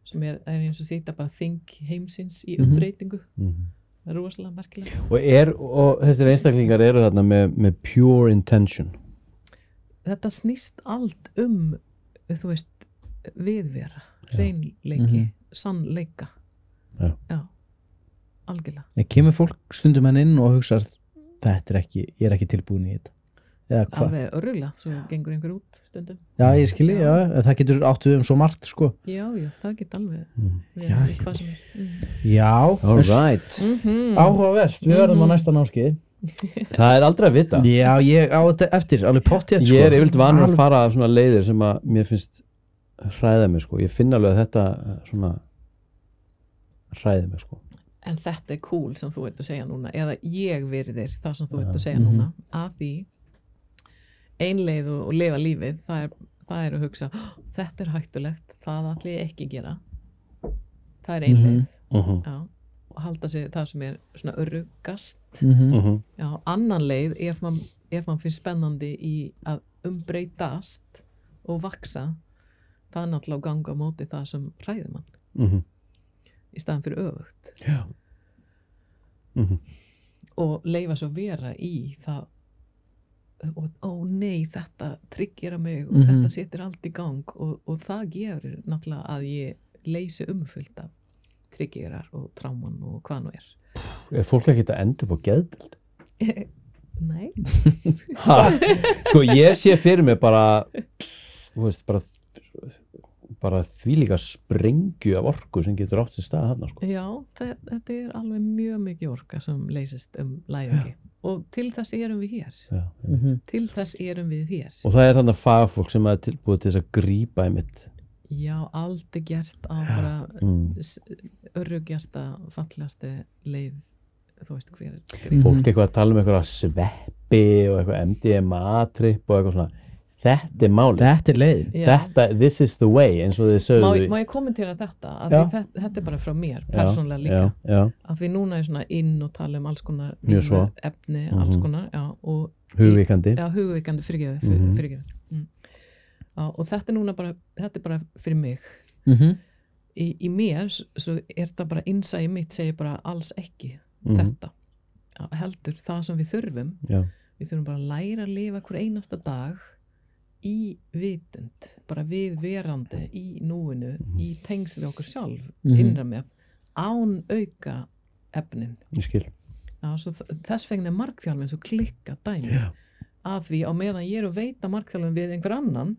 sem er eins og sýta bara þing heimsins í umbreytingu. Það er rosalega merkilega. Og þessir einstaklingar eru þarna með pure intention? Þetta snýst allt þú veist, viðvera, hreinleiki, sannleika. Já, algjörlega. Kemur fólk stundum henn inn og hugsa ég er ekki tilbúin í þetta? Alveg örgulega, svo gengur einhver út stundum. Já, ég skilji, það getur áttu svo margt, sko. Já, það getur alveg hvað sem er. Já, all right. Áhugavert, við verðum á næsta námskeið. Það er aldrei að vita. Já, ég á þetta eftir, alveg pottþétt, sko. Ég er yfirleitt vanur að fara af svona leiðir sem að mér finnst hræða mig, sko. Ég finn alveg að þetta svona hræði mig, sko. En þetta er cool sem þú ert að segja núna, eða ég virðir það sem þú ert að segja núna, að því einleið og lifa lífið, það er að hugsa, þetta er hættulegt, það ætla ég ekki gera. Það er einleið, já, og halda sig það sem er svona örugast. Já, annan leið, ef mann finnst spennandi í að umbreytast og vaksa, það er náttúrulega að ganga á móti það sem hræðir mann. Í staðan fyrir öfugt. Já. Og leyfa svo vera í það og nei, þetta tryggjera mig og þetta setur allt í gang og það gefur náttúrulega að ég leysi umfullt af tryggjerar og tráman og hvað nú er. Er fólk ekki að enda upp á geðdeild? Nei. Sko, ég sé fyrir mig bara þú veist, bara þvílíka sprengju af orku sem getur átt sér stað þarna, sko. Já, þetta er alveg mjög mikið orka sem leysist læðingi og til þess erum við hér. Til þess erum við hér. Og það er þarna fagfólk sem er tilbúið til þess að grípa einmitt. Já, allt er gert á bara örugjasta, fallegasti leið, þú veist hver er skrif. Fólk eitthvað að tala um eitthvað sveppi og eitthvað MDMA-tripp og eitthvað svona. Þetta er málið. Þetta er leiðin. This is the way, eins og þið sögðu. Má ég kommentera þetta? Þetta er bara frá mér, persónlega líka. Að við núna er svona inn og tala um alls konar efni, alls konar. Og hugvíkandi. Já, hugvíkandi, fyrirgefið. Og þetta er núna bara, þetta er bara fyrir mig. Í mér, svo er þetta bara innsæði mitt, segir bara alls ekki þetta. Heldur það sem við þurfum. Við þurfum bara að læra að lifa hver einasta dag í vitund, bara við verandi í núinu, í tengsl við okkur sjálf, innra með án auka efnin. Ég skil. Já, svo þess vegna er markþjálfin svo klikka dæmi að því á meðan ég er að veita markþjálfin við einhver annan,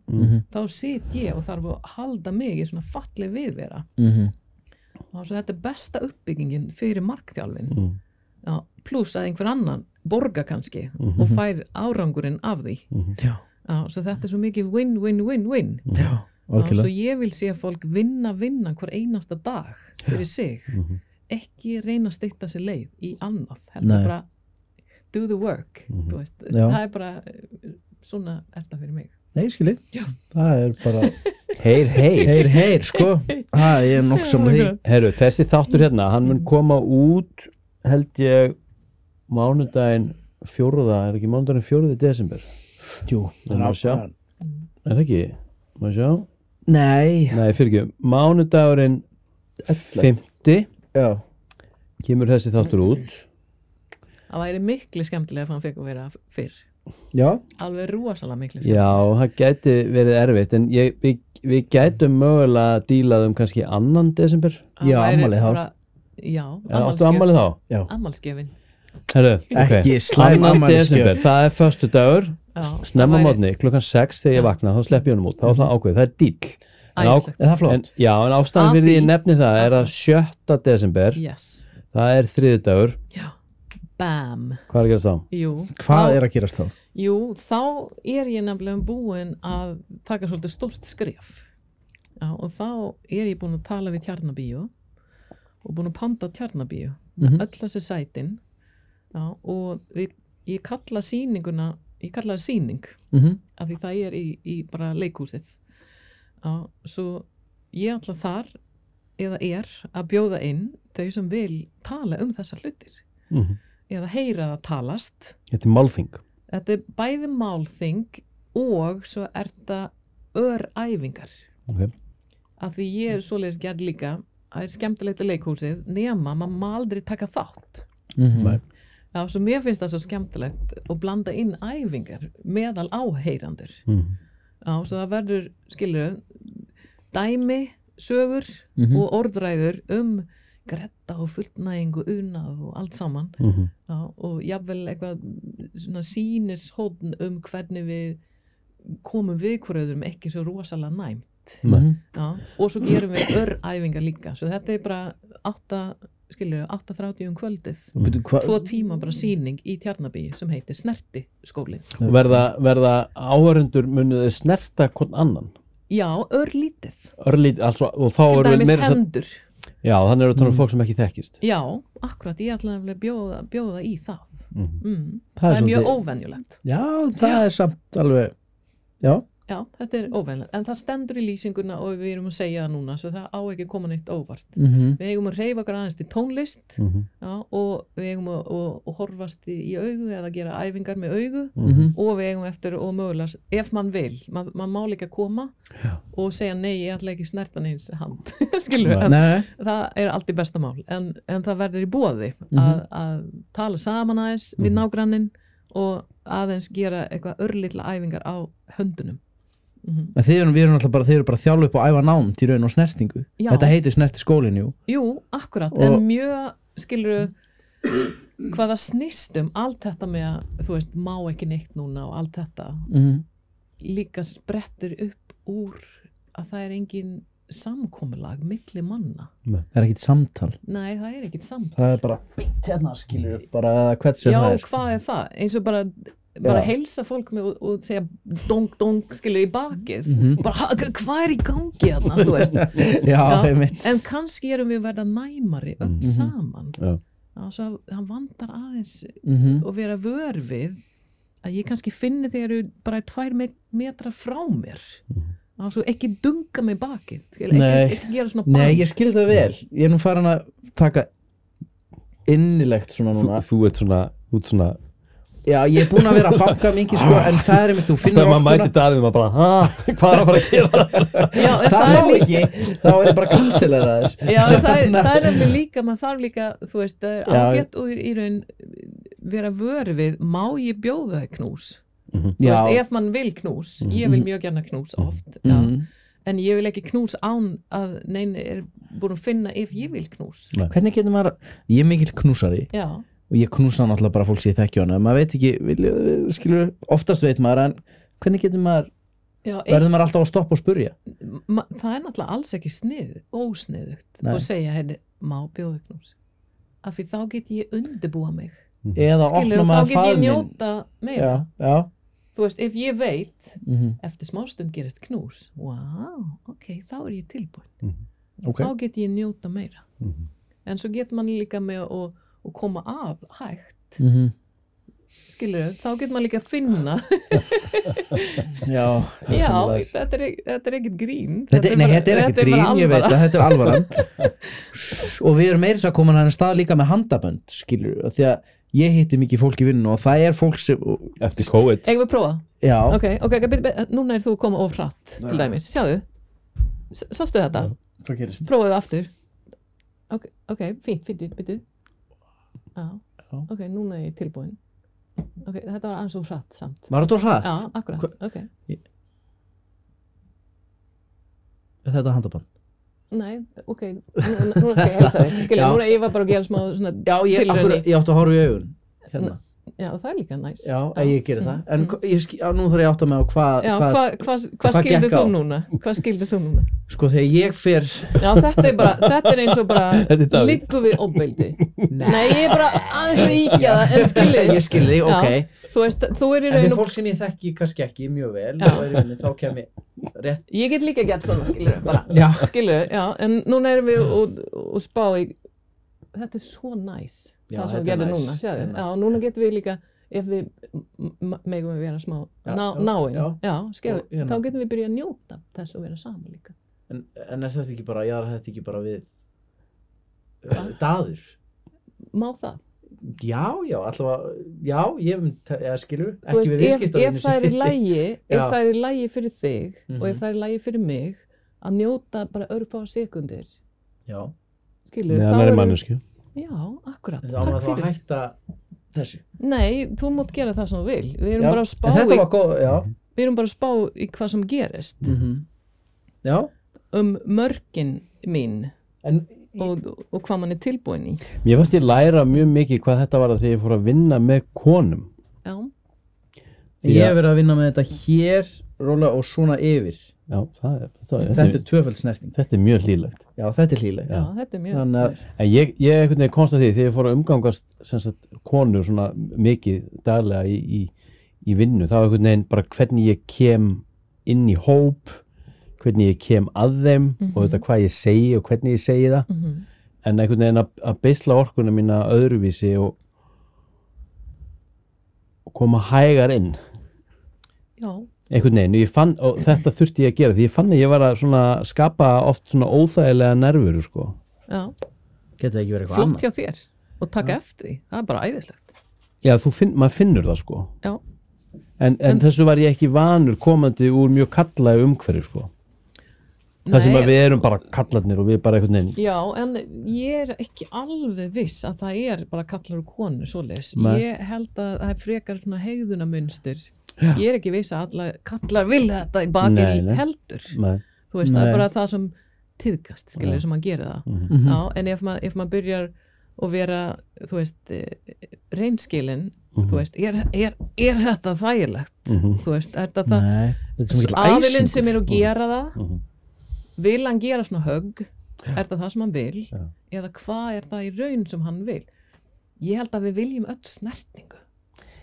þá sit ég og þarf að halda mig í svona falleg viðvera og svo þetta besta uppbyggingin fyrir markþjálfin já, pluss að einhver annan borga kannski og fær árangurinn af því Já, svo þetta svo mikið win já, svo algjörlega ég vil sé að fólk vinna hver einasta dag fyrir sig ekki reyna að stytta sér leið í annað, heldur bara do the work þú veist, Já. það bara svona þetta fyrir mig Nei, skilji, Já. það bara Heyr, sko það er nokk samlega því Herru, þessi þáttur hérna, hann mun koma út held ég mánudaginn 4. ekki mánudaginn 4. desember Jú, Má sjá. Er það ekki? Má sjá? Nei, Nei, fyrir ekki, mánudagurinn 50 já, kemur þessi þáttur út það væri miklu skemmtilega ef hann fekk að vera fyrr já alveg rosalega miklu Já, það gæti verið erfitt en við gætum mögulega dílað kannski 2. desember Já, afmælið þá. já, Áttu ammálið þá? Já. afmælsgjöfin Herru, Ekki slæm 2. afmælisgjöf. desember, það er föstudagur snemma það væri- mótni, klukkan 6 þegar ég vakna þá slepp ég honum út, þá er það ákveð, það er díl æðislegt. Er það flott? Já, en ástæðan Að fyrir því- ég nefni það er að 7. desember yes, það er þriðjudagur, já, bam hvað er að gerast þá? jú, Hvað er að gerast þá? Jú, þá er ég nefnilega búin að taka svolítið stórt skref já, og þá er ég búin að tala við Tjarnabíó og búin að panta Tjarnabíó öll þessi sætin já, og ég kalla sýninguna ég kalla það sýning af því það er í bara leikhúsið já, svo ég ætla þar eða að bjóða inn þau sem vil tala þessar hlutir eða heyra það talast Þetta er málþing þetta er bæði málþing og svo er þetta öræfingar okay. af því ég er svoleiðis gerð líka að er skemmtilegt í leikhúsið nema maður má aldrei taka þátt Nei. já, svo mér finnst það svo skemmtilegt að blanda inn æfingar meðal áheyrandur já, svo það verður, skilur dæmi, sögur og orðræður gretta og fullnægingu unað og allt saman já, og jafnvel eitthvað svona sýnishóðn hvernig við komum við hverjum ekki svo rosalega næmt já, og svo gerum við öræfingar líka svo þetta er bara 8:30 kvöldið 2 tíma bara sýning í Tjarnabíu sem heitir Snertiskólinn Og verða áhörundur munið snerta hvern annan já, örlítið Örlít, also, og þá til eru dæmis meira hendur Já, þannig eru það fólk sem ekki þekkist já, akkurat, ég ætla að bjóða í það Það er það er mjög svolítið- óvenjulegt Já, það er samt alveg Já, já, þetta er óvenjulegt, en það stendur í lýsinguna og við erum að segja það núna svo það á ekki að koma neitt óvart við eigum að hreyfa okkur aðeins til tónlist já, og við eigum að horfast í augu eða gera æfingar með augu og við eigum eftir og mögulega ef mann vil, mann má líka koma og segja nei, ég ætla ekki snertan eins hand skilur við, nei, það er allt í besta mál en það verður í boði að tala saman aðeins við nágranninn og aðeins gera eitthvað örlitla æfingar á höndunum En við erum alltaf bara, þeir eru bara þjálfu upp og æfa námt í raun og snertingu Já. Þetta heitir snertiskólinn, jú Jú, akkurat, Og- en mjög skilur hvað það snýst allt þetta með að þú veist, má ekki neitt núna og allt þetta líka sprettur upp úr að það er engin samkomulag milli manna Það er ekkit samtal nei, það er ekkit samtal Það er bara beint hérna skilur bara hvert sem já, það er hvað er það? Eins og bara Já. heilsa fólk með og segja dong, dong, skilur í bakið bara, hvað er í gangi þarna, þú veist Já, Já, einmitt en kannski erum við að verða næmari öll saman Já. svo hann vandar aðeins Mhm. og vera vör við að ég kannski finni þegar eru bara 2 metra frá mér og svo ekki dunga mig bakið Nei. ekki gera svona Nei, bang ég skil þetta vel Ég er nú farin að taka innilegt svona núna Þú ert svona Já, ég er búin að vera að banka mikið sko en það er einmitt, þú Það finnur er maður mæti daðið maður bara hvað er að fara að gera já, en Það það má er líka ekki, þá er ég bara að cancela það já, en það er nefnilega líka maður þarf líka, þú veist, það er Já. ágætt og í raun vera vör við má ég bjóða það knús þú Já. veist, ef mann vil knús ég vil mjög gjarna knús oft já. En ég vil ekki knús án að neina er búin að finna ef ég vil knús Hvernig getur maður, ég er mikill knúsari já, og ég knúsa náttúrulega bara fólk sem ég þekki hana maður veit ekki, skilur, oftast veit maður en hvernig getur maður verður maður alltaf að stoppa og spurja það náttúrulega alls ekki ósniðugt og segja henni, má bjóða knús af því þá get ég undirbúa mig eða skilur, opna maður þá get ég faðminn njóta meira já. þú veist, ef ég veit eftir smástund gerist knús ok, þá ég tilbúin Okay. þá get ég njóta meira en svo getur mann líka með að koma að hægt skilur, þá getur mann líka að finna já, þetta er ekkert grín þetta er ekkert grín, ég veit að þetta er alvaran og við erum meira að koma hann stað líka með handabönd skilur, því að ég hitti mikið fólk í vinnu og það er fólk sem eftir COVID eigum við prófa? Já ok, núna er þú komið of hratt til dæmis, sjáðu sástu þetta? Hvað gerist? Prófaðu aftur ok, fínt, veitu ok, núna er ég tilbúin ok, þetta var aðeins of hratt samt Var þetta hratt? Já, akkurat, ok Þetta er handaband Nei, ok, nú skal ég helsa þig skilja, núna ég var bara að gera smá svona Já, ég átti að horfa í augun hérna Já, það er líka næs Já, ég gerir það En nú þarf ég átt að með á hvað skildir þú núna? Hvað skildir þú núna? Sko, þegar ég fer Já, þetta er eins og bara liggur við ofbeldi Nei, ég er bara aðeins að íkja það en skilji Ég skilji, ok Þú veist, þú er í En raun fyrir fólk sem ég þekki kannski ekki mjög vel þá kem ég rétt Ég get líka gett svona, skilur bara Já. Skilur, já, en núna erum við og spá í þetta er svo næs Já, það sem þetta við er gerum næs. núna, sjáðu Þetta er já, núna getum við líka ef við megum við vera smá náin, já. skilur, Og hérna. þá getum við byrja að njóta þess að vera saman líka En er þetta ekki bara, þetta ekki bara við daður? má það? Já, allavega, ég skilur Þú ekki við veist, viðskiptavinni ef það er í lagi ef Já. það er í lagi fyrir þig og Mhm. ef það er í lagi fyrir mig að njóta bara örfáar sekundir Já, skilur, með annari mannesku já, akkurat, þá maður takk þá að fyrir hætta þessu nei, þú mátt gera það sem þú vil við erum Já. bara að spá En þetta í var góð, já við erum bara að spá í hvað sem gerist Já, mörkin mín en og hvað mann er tilbúin í Mér fannst ég læra mjög mikið hvað þetta var þegar ég fór að vinna með konum já, ég hef verið að vinna með þetta hér, róla og svona yfir Já, Þetta er tvöföld snerting þetta er mjög hlýlegt Já, þetta er hlýleg já, þetta er mjög Þannig að En ég einhvern veginn komst að því þegar ég fór að umgangast sem sagt, konur svona mikið daglega í vinnu, þá einhvern veginn bara hvernig ég kem inn í hóp, hvernig ég kem að þeim og þetta hvað ég segi og hvernig ég segi það en einhvern veginn að beisla orkuna mína öðruvísi og koma hægar inn já, einhvern veginn, ég fann, og þetta þurfti ég að gera því ég fann að ég var að svona skapa oft svona óþægilega nervur sko. já, geta það ekki verið eitthvað flott hjá þér og taka eftir því, það er bara æðislegt Já, maður finnur það sko já, en þessu var ég ekki vanur komandi úr mjög kallaði umhverfi sko. Það sem Nei, að við erum bara kallarnir og við bara einhvern veginn já, en ég er ekki alveg viss að það er bara kallar og konur svoleiðis, Nei. ég held að það er frekar svona hegðunamunstur ég er ekki viss að alla kallar vilja þetta í bakið Nei. heldur Nei. þú veist, það Nei. er bara það sem tíðkast, skilur, sem að gera það já, en ef maður byrjar að vera, þú veist reynskilin, þú veist er þetta þægilegt þú veist, er þetta það Nei, þetta er svo mikill aðilinn æsingur. sem er að gera það vil hann gera svona högg er það sem hann vil eða hvað er það í raun sem hann vil ég held að við viljum öll snertingu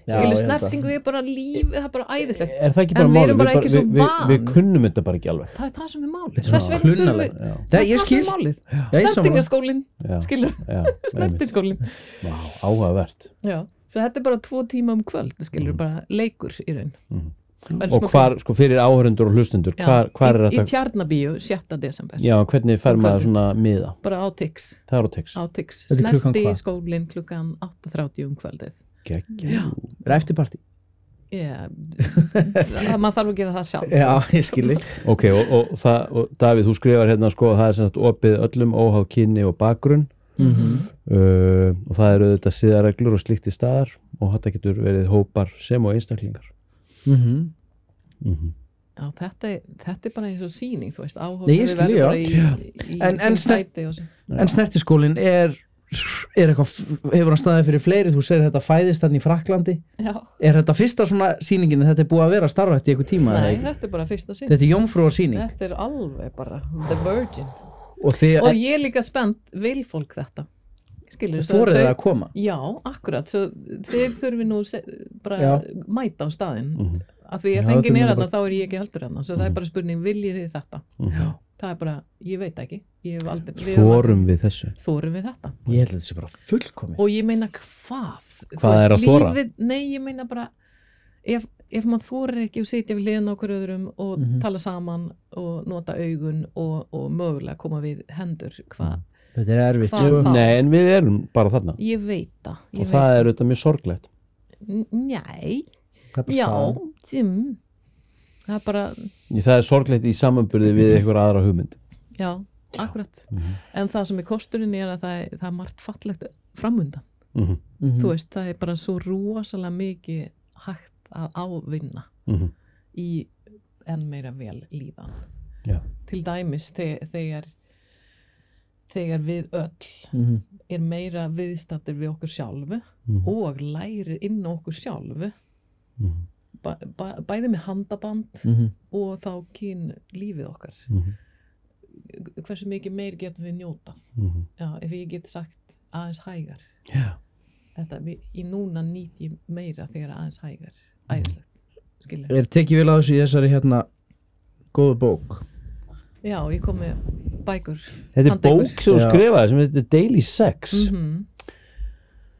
Já, skilur, ég held að. snertingu er bara lífið, það er bara æðislegt Er það ekki En bara við málið? erum bara ekki svo van. Við kunnum þetta bara ekki alveg það er það sem er málið Þetta er þess svona vegna þurfum við klunnalega. Já, það er ég það sem skil. er málið Já, ég sammála. snertingaskólin, já, skilur já, einmitt. snertingaskólin Vá, áhugavert já, svo þetta er bara 2 tíma kvöld skilur, bara leikur í raun Og hvar, sko fyrir áhörundur og hlustendur hvar er í þetta? Tjarnabíu 7. desember Já, hvernig fer maður kvöldið. svona miða? bara á Tix Það er á Tix Þetta er klukkan hvað? skólinn klukkan 8:30 kvöldið Gekkja Er eftirparti? Já, maður þarf að gera það sjálf Já, ég skilji Ok, og Davíð, þú skrifar hérna sko að það er sem sagt opið öllum óháð kyni og bakgrunn og það eru auðvitað siðareglur og slíkt í staðar og þetta getur verið hópar sem og einstaklingar Já, þetta er bara eins og sýning, þú veist, áhuga Nei, ég skil, já. En En snertiskólinn er hefur hann staðið fyrir fleiri, þú segir þetta fæðist þarna í Frakklandi, Já. Þetta fyrsta svona sýningin, þetta búið að vera starfrætt í eitthvað tíma? Nei, þetta bara fyrsta sýning. Þetta jómfrúar sýning? Þetta alveg bara The Virgin. Og ég er líka spennt, vil fólk þetta? Þorið það að koma? Já, akkurat, svo þið þurfum nú bara mæta á staðinn. Að því að fengin þarna, þá ég ekki heldur þarna, svo það bara spurning, viljið þið þetta? Já. Það bara, ég veit ekki. Þorum við þessu? Þorum við þetta. Ég held að þetta sé bara fullkomið. Og ég meina hvað? Hvað er að þora? Nei, ég meina bara, ef maður þorir ekki að sitja við hliðina á hverju öðrum og tala saman og nota augun og mögulega koma við hendur, hvað? Þetta er erfitt. Nei, en við erum bara þarna. Ég veit það. Og það er auðvitað mjög sorglegt. Nei. Já, það er bara... Það er sorglegt í samanburði við einhver aðra hugmynd. Já, akkurat. En það sem er kosturinn er að það er margt fallegt framundan. Þú veist, það er bara svo rosalega mikið hægt að ávinna í enn meira vel líðan. Já. Til dæmis þegar við öll er meira viðstaddir við okkur sjálfu og lærir inn á okkur sjálfu bæði með handaband og þá kyn lífið okkar hversu mikið meir getum við njóta já, ef ég get sagt aðeins hægar þetta, í núna nýt ég meira þegar aðeins hægar æðislegt, skilur tekið vel á þessu í þessari hérna góðu bók já, ég kom með bækur þetta er bók sem þú skrifaði sem heitir Daily Sex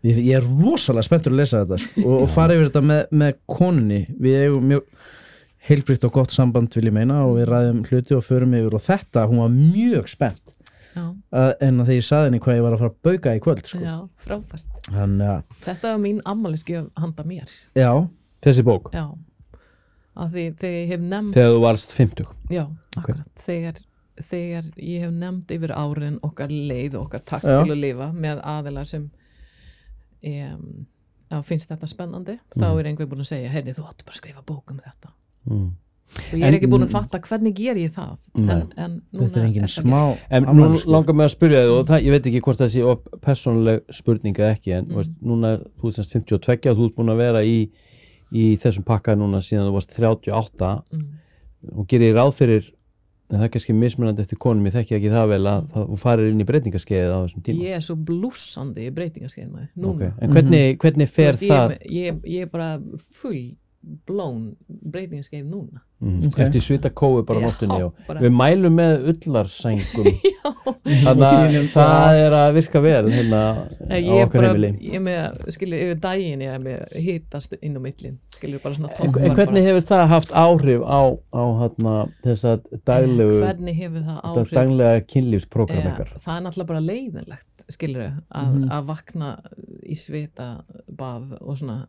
ég er rosalega spenntur að lesa þetta og fara yfir þetta með konunni við eigum mjög heilbrigt og gott samband vil ég meina og við ræðum hluti og förum yfir og þetta, hún var mjög spennt en þegar ég saði henni hvað ég var að fara að bauka í kvöld sko. Já, frábært þetta var mín afmælisgjöf handa mér já, þessi bók já, að því þegar ég hef nefnt þegar þú varst 50 já, akkurat, þegar ég hef nefnt yfir árin okkar leið og okkar takt til að lifa með aðilar sem finnst þetta spennandi þá er einhver búin að segja, heyrðu þú ættu bara að skrifa bók um þetta og ég er ekki búin að fatta hvernig ger ég það en núna þetta er engin smá en nú langar mig að spyrja þig og ég veit ekki hvort það sé persónuleg spurning eða ekki en veist, núna þú ert semst 52 og þú ert búin að vera í þessum pakka núna síðan þú varst 38 og gerir ráð fyrir en það er kannski mismunandi eftir konum ég þekki ekki það vel að þú farir inn í breytingaskeiðið á þessum tíma ég er svo blússandi í breytingaskeiðið núna en hvernig fer það ég er bara full blown breytingaskeið núna eftir svita kói bara nóttunni og við mælum með ullarsængum þannig að það er að virka vel hérna á okkar heimili ég með, skilur, yfir daginn ég er með hitast inn á millin skilur bara svona toppar en hvernig hefur það haft áhrif á hérna þessa daglegu hvernig hefur það áhrif daglega kynlífsprógram ykkar það er náttúrulega bara leiðinlegt skilur að vakna í svita bað og svona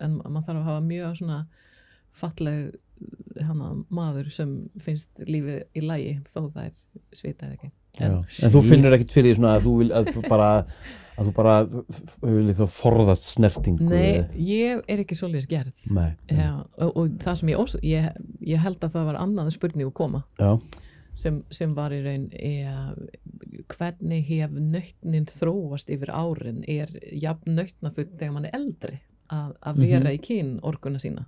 en maður þarf að hafa mjög svona falleg maður sem finnst lífið í lagi þó það er svitað ekki en þú finnur ekkert fyrir því svona að þú bara vilja þá forðast snertingu nei, ég er ekki svoleiðis gerð og það sem ég held að það var annað spurning að koma sem var í raun hvernig hef nautnin þróast yfir árin jafn nautnafull þegar mann er eldri að vera í kynorkuna sína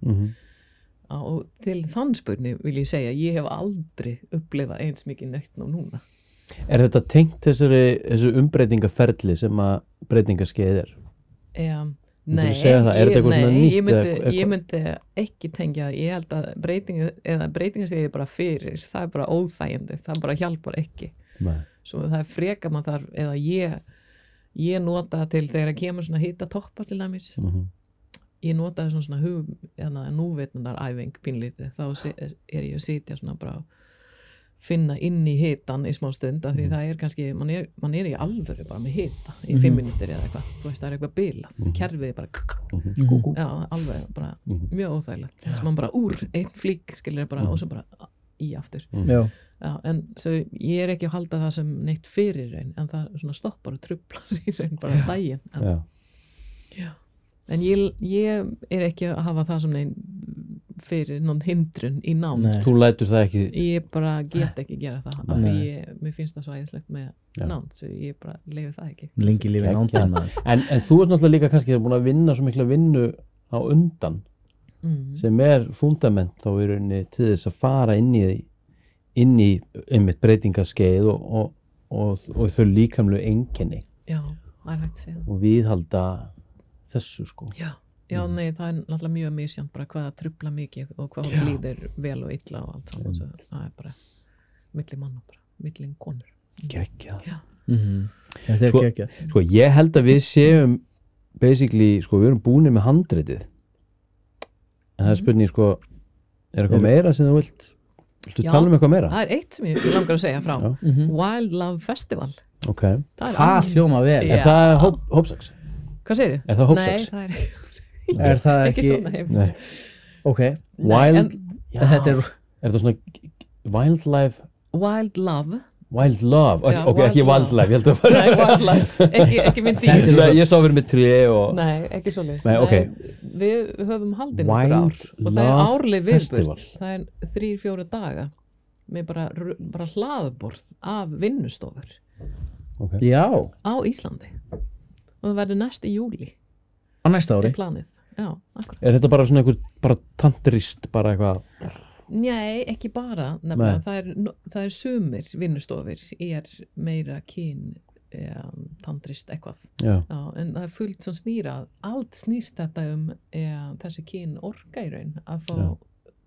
og til þann spurning vil ég segja ég hef aldrei upplifað eins mikið nautn og núna Er þetta tengt þessu umbreytingaferli sem að breytingaskeið er? Nei, ég myndi ekki tengja það, ég held að breytingaskeið er bara fyrir, það er bara óþægindi, það bara hjálpar ekki svo það er freka maður þarf eða ég nota það til þegar það kemur svona hita toppar til dæmis ég nota það svona núvitnaræfing pínlítið, þá er ég að sitja svona bara finna inn í hitan í smá stund af því það er kannski, man er í alvöru bara með hita í 5 mínútur eða eitthvað þú veist það er eitthvað bilað, kerfið er bara já, alveg bara mjög óþægilegt, þess að man bara úr einn flík skilur bara og svo bara í aftur já, en svo ég er ekki að halda það sem neitt fyrir raun en það svona stoppar og trublar í raun bara daginn en ég er ekki að hafa það sem neinn fyrir någon hindrun í nánd. Nei. Þú lætur það ekki Ég bara get ekki gera það af því mér finnst það svo æðislegt með nánd svo ég bara leifi það ekki. Lengi lífi nándin maður. en þú ert náttúrulega líka kannski búin að vinna svo mikla vinnu á undan sem fundament þá í rauninni til þess að fara inn í einmitt breytingaskeið og þau líkamlegu einkenni Já, það hægt að segja. og viðhalda þessu sko. Já, nei, það náttúrulega mjög misjant bara hvað að trufla mikið og hvað hún líður vel og illa og allt saman svo það bara milli manna bara, milli konur. Geggjað. Já. Þetta ekki. Sko, ég held að við séum basically, sko, við erum búinir með handritið en það spurning, sko, eitthvað meira sem þú viltu tala eitthvað meira? Það eitt sem ég langar að segja frá Wild Love Festival. Ok. Það hljóma vel. Er það hópsax? Hvað segirðu? Er það hópsax? Nei, það Er það ekki svona heim. Ok. Wild, Þetta er það svona wildlife Wild Love Wild Love, Já, ok, ekki Wildlife, ég held að Nei, Wildlife, ekki mynd í ég sá verið með tré og Nei, ekki svoleiðis. Nei, ok. Við höfum haldið Wild nokkur ár og það Love árleg Festival. viðburð. Það 3-4 daga með bara hlaðborð af vinnustofur okay. Já, á Íslandi og það verður næst í júli á næsta ári. planið. Já, akkurat. Er þetta bara svona einhver bara tantrist, bara eitthvað Nei, ekki bara nefnilega, það sumir vinnustofir meira kyn tandrist eitthvað. Já. Já, en það fullt sem snýra allt snýst þetta þessi kyn orka í raun að fá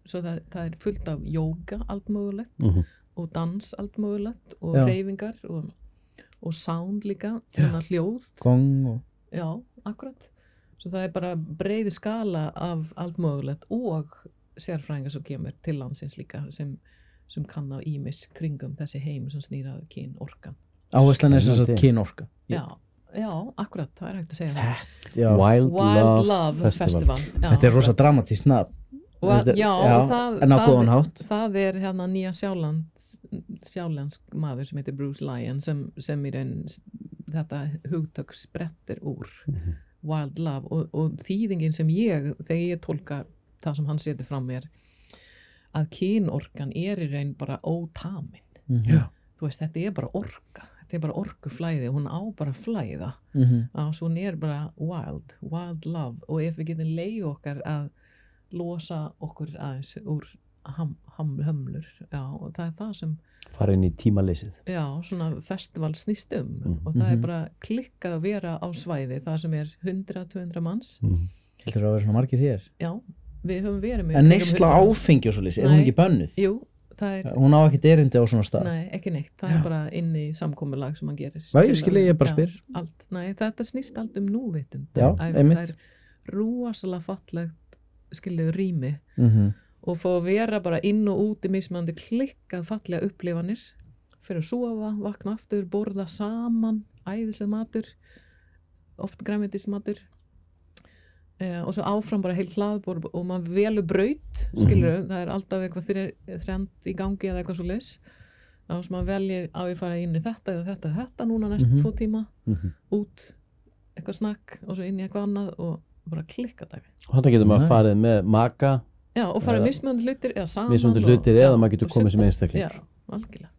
svo það fullt af jóga allt mögulegt og dans allt mögulegt og hreyfingar og sound líka hljóð Gong og já, akkurat svo það bara breiði skala af allt mögulegt og sérfræðingar sem kemur til landsins líka sem kann á ýmis kringum þessi heim sem snýrað kyn orkan. Áherslan sem sagt kynorka. Já, akkurat, það hægt að segja það. Wild Love Festival. Já, þetta rosa dramatískt nafn. Já, en á góðan hátt. Það hérna Nýja Sjálandsk maður sem heitir Bruce Lyon sem í raun þetta hugtök sprettir úr Wild Love og þýðingin sem þegar ég tólka það sem hann setur fram mér að kynorkan í raun bara ótamin. Þú veist, þetta bara orka, þetta bara orkuflæði, hún á bara að flæða svo hún bara wild love og ef við getum leið okkar að losa okkur aðeins úr hömlur, og það það sem fara inn í tímaleysið. Já, svona festival snýst og það bara klikkað að vera á svæði, það sem 100-200 manns. Heldur það að vera svona margir hér? Já, við höfum verið með en neysla áfengi og svo lýsi, hún ekki bönnuð? Jú, það hún á ekkert erindi á svona stað? Nei, ekki neitt, það bara inn í samkomulag sem hann gerir. Ég bara spyr. Allt, nei, þetta snýst allt núvitund. Já, einmitt. Það rosalega fallegt skiljuðu rými og fá að vera bara inn og út í mismandi klikkað fallega upplifanir fyrir að sofa, vakna aftur, borða saman, æðislega matur, oft grænmetismatur og svo áfram bara heilt hlaðborð og maður velur braut, skilur það alltaf eitthvað þrend í gangi eða eitthvað svo leys og svo maður veljer á að fara inn í þetta eða þetta núna næst 2 tíma út eitthvað snakk og svo inn í eitthvað annað og bara klikka dag. Og þetta getur maður farið með maka og farið mismunandi hlutir eða saman mismunandi hlutir eða maður getur komið sem einstakling. Já, algjörlega.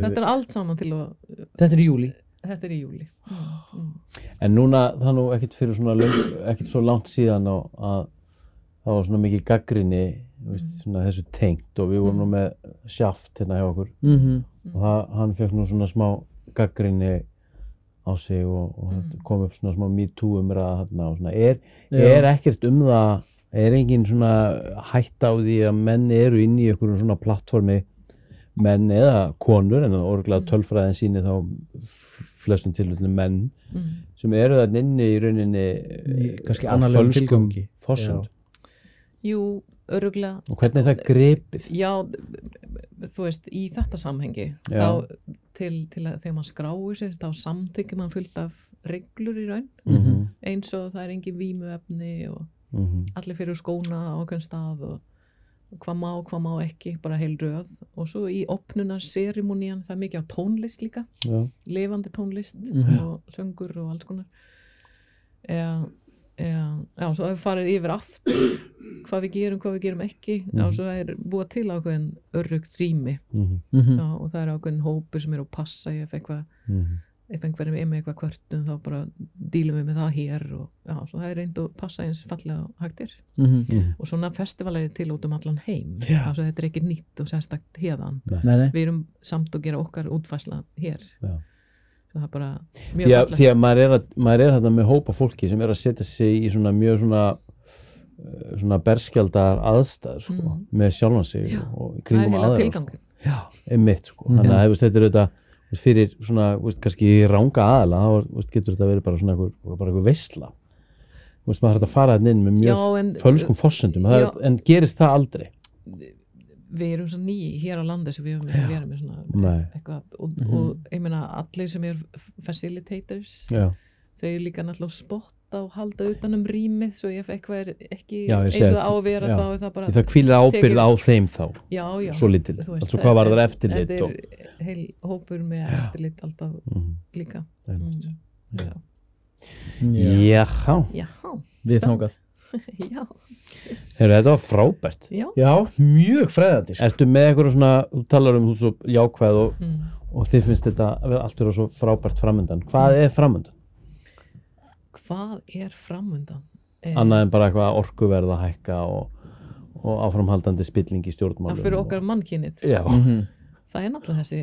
Þetta allt saman til að Þetta í júli. Þetta í júli. En núna það nú ekkert fyrir svona ekkert svo langt síðan að það var svona mikið gagnrýni svona þessu tengt og við vorum nú með Shaft hérna hjá okkur og hann fekk nú svona smá gagnrýni á sig og kom upp svona smá MeToo umræða þarna og svona er ekkert það engin svona hætta á því að menn eru inn í einhverjum svona plattformi menn eða konur en orðlega tölfræðin sýnir þá flestum tilfellum menn sem eru þarna inni í rauninni kannski annarlegum tilgangi forsend. Jú, öruglega. Og hvernig það gripið? Já, þú veist, í þetta samhengi þá til að þegar maður skráir sig þá samþykkir maður fullt af reglur í raun eins og það engin vímuefni og allir fyrir skóna á hvern stað og hvað má ekki, bara heil röð og svo í opnunarserimónían það mikið á tónlist líka lifandi tónlist og söngur og alls konar Já, svo hefur farið yfir aftur hvað við gerum ekki já, svo búið til ákveðin öruggt rými já, og það ákveðin hópur sem að passa ef einhverjum með eitthvað kvörtum þá bara dílum við með það hér og já, svo það reynd að passa eins fallega hægtir og svona festival til út allan heim svo þetta ekki nýtt og sérstakt hérðan við erum samt að gera okkar útfærsla hér svo það bara mjög fallega því að maður er hérna með hópa fólki sem að setja sig í svona mjög svona berskjaldar aðstæður sko, með sjálfan sig og kringum aðra sko. Já, einmitt sko þannig að þetta auðvitað fyrir svona, kannski ranga aðala þá getur þetta verið bara svona eitthvað veisla maður hægt að fara hérna inn með mjög fölskum forsendum en gerist það aldrei? Við erum svo ný hér á landi sem við höfum verið með svona eitthvað og ég meina allir sem facilitators þau líka náttúrulega spotta og halda utan rýmið svo ef eitthvað ekki eins og það á að vera þá það bara það hvílir ábyrgð á þeim þá svo lítil, svo hvað var það eftirlit þetta heil hópur með eftirlit alltaf líka Já við þangað þetta var frábært já, mjög fræðandi Ertu með eitthvað svona, þú talar þú svo jákvæð og þið finnst þetta allt vera svo frábært framundan hvað er framundan? Hvað er framundan? Annað en bara eitthvað orkuverð að hækka og áframhaldandi spilling í stjórnmálum fyrir okkar mannkynið það er náttúrulega þessi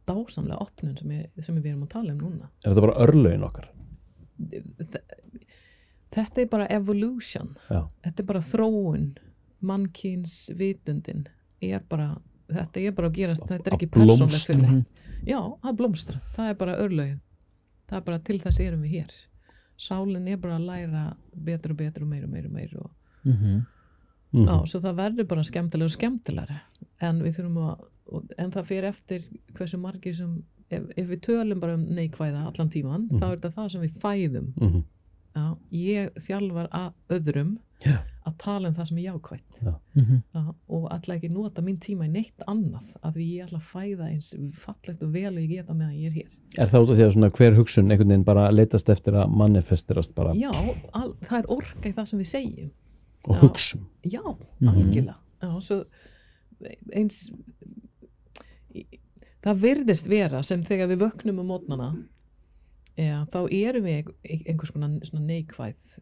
dásamlega opnun sem við erum að tala núna Er þetta bara örlögin okkar? Þetta er bara evolution þetta er bara þróun mannkyns vitundin þetta er bara að gerast þetta er ekki persónlegt fyrir já, að blómstra, það er bara örlögin það er bara til þess erum við hér sálinn er bara að læra betur og betur og meir og svo það verður bara skemmtilega og skemmtilega en við þurfum en það fer eftir hversu margir sem ef við tölum bara neikvæða allan tíman þá er þetta það sem við fæðum ég þjálfar að öðrum að tala það sem er jákvætt og ætla ekki nota minn tíma í neitt annað af því ég ætla að fæða eins fallegt og vel og ég geta meðan ég er hér Er það út af því að svona hver hugsun einhvern veginn bara leitast eftir að manifesterast bara Já, það er orka í það sem við segjum og hugsun Já, algjörlega svo eins það virðist vera sem þegar við vöknum mótnana þá erum við einhvers konar svona neikvæð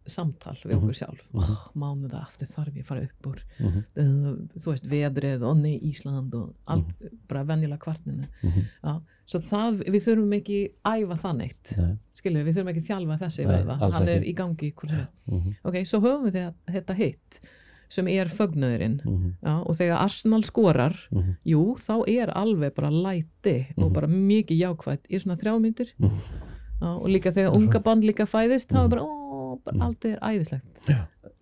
samtal við okkur sjálf mánuða aftur þarf ég að fara upp úr þú veist, veðrið og nei Ísland og allt bara venjulega kvartninu svo það, við þurfum ekki æfa það neitt skilur við þurfum ekki þjálfa þessi vöðva, hann er í gangi ok, svo höfum við þetta hitt sem er fögnuðurinn og þegar Arsenal skorar jú, þá er alveg bara læti og bara mikið jákvætt í svona 3 mínútur og líka þegar unga band líka fæðist þá er bara, allt er æðislegt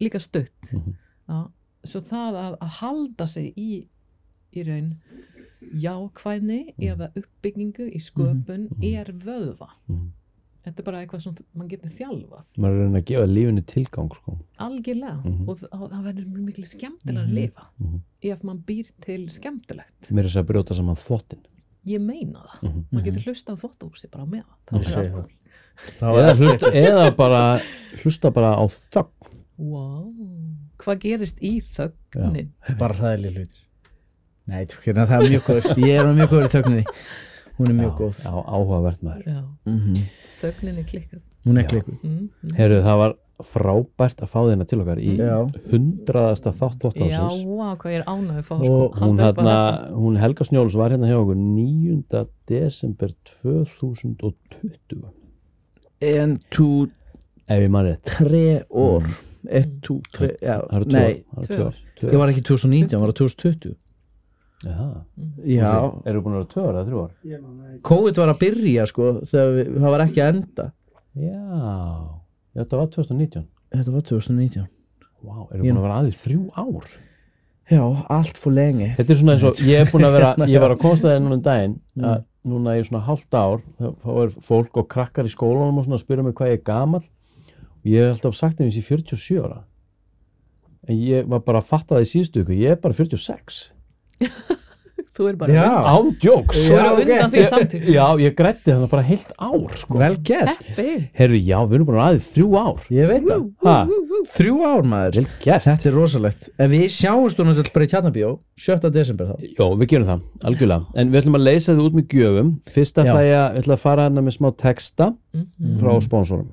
líka stutt svo það að halda sig í raun jákvæðni eða uppbyggingu í sköpun er vöðva þetta er bara eitthvað sem mann getur þjálfað maður er að gefa lífinu tilgang sko. Algjörlega og það verður miklu skemmtilega að lifa ef mann býr til skemmtilegt mér er þess að brjóta saman þvottin ég meina það, maður getur hlusta á þvottahúsi bara á meðan, það er allt eða bara hlusta bara á þögn wow. Hvað gerist í þögnin? Bara hræðileg hlutir Nei, það er mjög góð ég er mjög góð í þögninni hún er mjög góð áhugavert maður þögnin er klikkað hún er klikkuð Heyrðu, það var frábært að fá þérna til okkar í 100. þátt þvottahússins hvað ég er ánægð að fá og hún Helga Snjóls var hérna hjá okkur 9. desember 2020 en tú ef ég maður rétt 3 år 1, 2, 3 nei, ég var ekki 2019, ég var 2020 Já Eru búin að vera 2 ára eða 3 ár? COVID var að byrja sko þegar það var ekki að enda Já, þetta var 2019 Þetta var 2019 Vá, eru búin að vera aðeins 3 ár? Já, allt for lengi Þetta er svona eins og, ég er búin að vera ég var að komast að það núna daginn að núna í svona hálft ár þá er fólk og krakkar í skólanum og svona að spyrja mig hvað ég er gamall og ég hef alltaf sagt þeim ég sé 47 ára en ég var bara að fatta það í síðustu viku ég er bara 46 Þú er bara Já. Ándjóks Þú er undan því samtíð Já, ég grætti það bara heilt ár sko. Vel gert. Herru, já, við erum bara aðeins 3 ár Ég veit það. Ha, 3 ár maður. vel gert Þetta er rosalegt. En við sjáumst þú náttúrulega bara í Tjarnabíó 7. desember þá. Jó, við gerum það, algjörlega En við ætlum að leysa þið út með gjöfum Fyrst ætla ég að, við ætla að fara hérna með smá texta frá sponsorum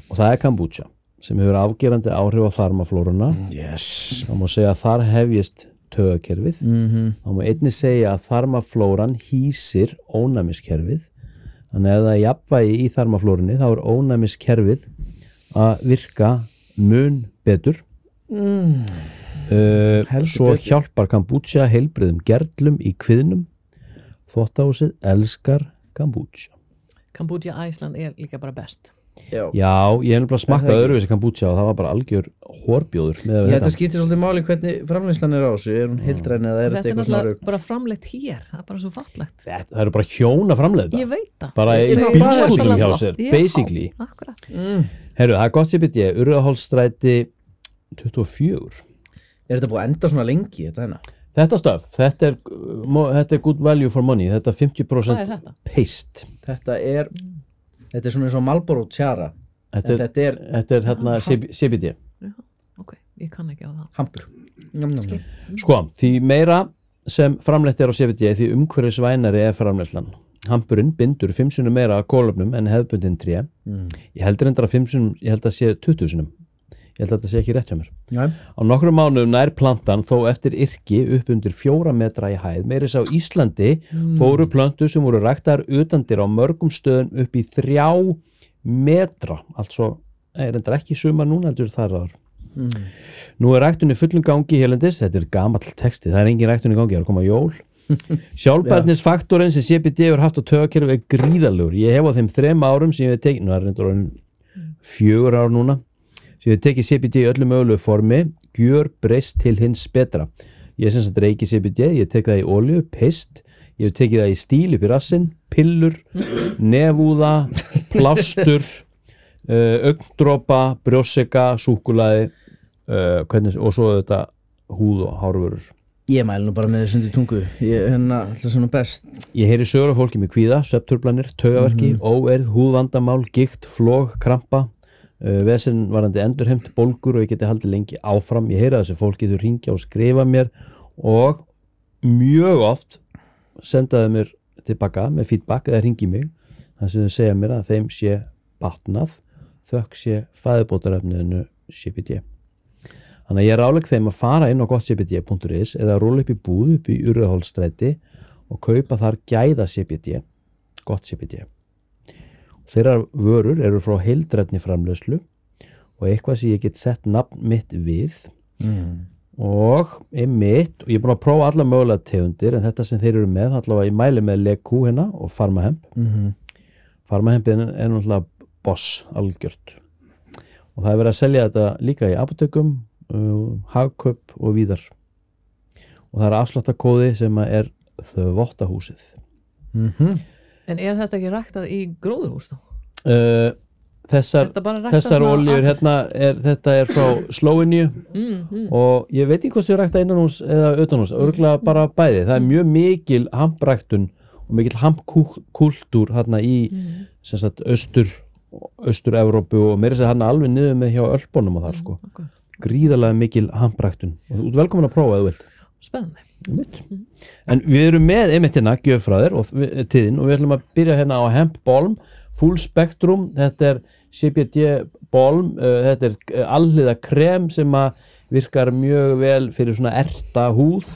Og það er kombucha sem hefur afgerandi áhrif á þarmaflóruna Yes. Það má segja að þar hefjist taugakerfið Það má einnig segja að þarmaflóran hýsir ónæmiskerfið Þannig að ef það er jafnvægi í þarmaflórunni þá er ónæmiskerfið að virka mun betur Heldur Svo betur. hjálpar kombucha heilbrigðum gerlum í kviðnum Þvottahúsið elskar kombucha Kombucha Æsland er líka bara best Já. Já, ég hef nefnilega smakkað Er það ekki? öðruvísi kombucha og það var bara algjör hórbjóður með Þetta þetta skiptir svolítið máli hvernig framleiðslan er á þessu. Er hún heildræn eða er Þetta þetta er eitthvað svona náttúrulega bara framleitt hér Það er bara svo fallegt Það eru bara hjón að framleiða Ég veit það Bara í Ég veit bílskútum það. hjá sér, Já, basically. Akkurat Herru, það er gott CBD, Urriðaholtsstræti 24 Er þetta búið að enda svona lengi þetta hérna? Þetta stöf, þetta er good value for money Þetta er Hvað 50% er þetta? paste Þetta er svona eins og Marlboro Tjara. Þetta er hérna CBD Já, ok, ég kann ekki á það Hampur. Njam, njam, njam. Sko, því meira sem framleitt er á CBD því umhverfisvænari er framleiðslan Hampurinn bindur 5 sinnum meira af kolefnum en hefðbundin tré Ég held reyndar að 5 sinnum, ég held að sé 20 sinnum Ég held að þetta sé ekki rétt hjá mér Nei. Á nokkrum mánuðum nær plantan þó eftir yrki upp undir 4 metra í hæð meiri sá Íslandi fóru plöntu sem voru ræktaðar utandyr á mörgum stöðum upp í 3 metra altså, reyndar ekki sumar núna heldur það er Nú er ræktun í fullum gangi hérlendis, þetta er gamall texti það er engin ræktun í gangi, það er að koma jól Sjálfbærnisfaktorinn sem CBD hefur haft á taugakerfi er gríðarlegur Ég hef á þeim 3 árum sem ég hef tekið, nú er reyndar orðin 4 ár núna sem ég hef tekið CBD í öllu mögulegu formi gjör breyst til hins betra Ég sem sagt reyki CBD, ég tek það í olíu, pist Ég hef tekið það í stíl upp í rassinn, pillur, nefúða, plástur, augndropa, brjósika, súkkulaði og svo þetta húð og hárvörur. Ég mæli nú bara með þessu undir tungu. Alltaf svona best. Ég heyri sögur af fólki með kvíða, svefntruflanir, taugaverki, óeirð, húðvandamál, gikt, flog, krampa, vesen varandi endurheimt, bólgur og ég geti haldið lengi áfram. Ég heyri að þessi fólk getur hringja og skrifa mér og mjög oft sendaði mér tilbaka með feedback eða hringi mig þar sem þau segja mér að þeim sé batnað þökk sé fæðubótarefninu CBD. Þannig að ég ráðlegg þeim að fara inn á gottcbd.is eða róla upp í búð upp í Urriðaholtsstræti og kaupa þar gæða CBD, gott CBD. Þeirra vörur eru frá heildrænni framleiðslu og eitthvað sem ég get sett nafn mitt við og einmitt, og ég er búin að prófa alla mögulega tegundir en þetta sem þeir eru með, allavega ég mæli með Leku hérna og Pharmahemp. Pharmahempin er náttúrulega boss algjört og það er verið að selja þetta líka í apótekum, Hagkaup og víðar og það er afsláttarkóði sem er Þvottahúsið. En er þetta ekki ræktað í gróðurhús þá? Þessar oljur hérna, þetta er frá Slóveníu og ég veit ekki hvað sem er ræktað innanhús eða utanhús, örugglega bara bæði. Það er mjög mikil hampræktun og mikil hampkúltúr hérna í sem sagt Austur-Evrópu og meira sér hérna alveg niður með hjá Ölpunum og þar sko. Gríðarlega mikil hampræktun og þú ert velkomin að prófa ef þú vilt. Spennandi. En við erum með einmitt hérna gjöf frá þér og tíðin og við ætlum að byrja hérna á Hemp Balm Full Spectrum, þetta er CBD Balm, þetta er alhliða krem sem að virkar mjög vel fyrir svona erta húð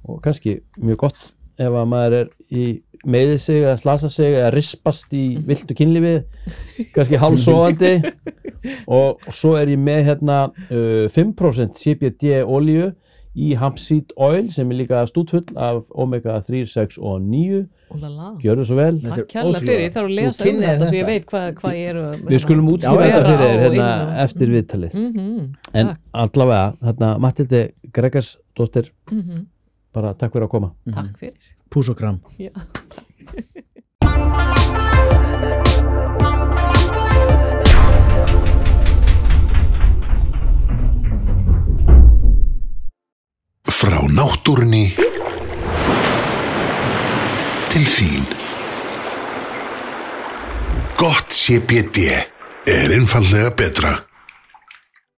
og kannski mjög gott ef að maður er í meiði sig eða slasa sig eða rispast í viltu kynlífi kannski hálfsofandi og svo er ég með hérna 5% CBD olíu í hemp seed oil sem er líka stútfull af omega 3, 6 og 9 gjörðu svo vel. Takk kærlega fyrir, ég þarf að lesa þetta svo ég veit hvað ég eru við skulum útskýra þetta fyrir þér hérna eftir viðtalið en allavega hérna Matthildi Gregarsdóttir bara takk fyrir að koma. Takk fyrir. Pús og kram. Já. Frá náttúrunni til þín. Gott CBD er einfaldlega betra.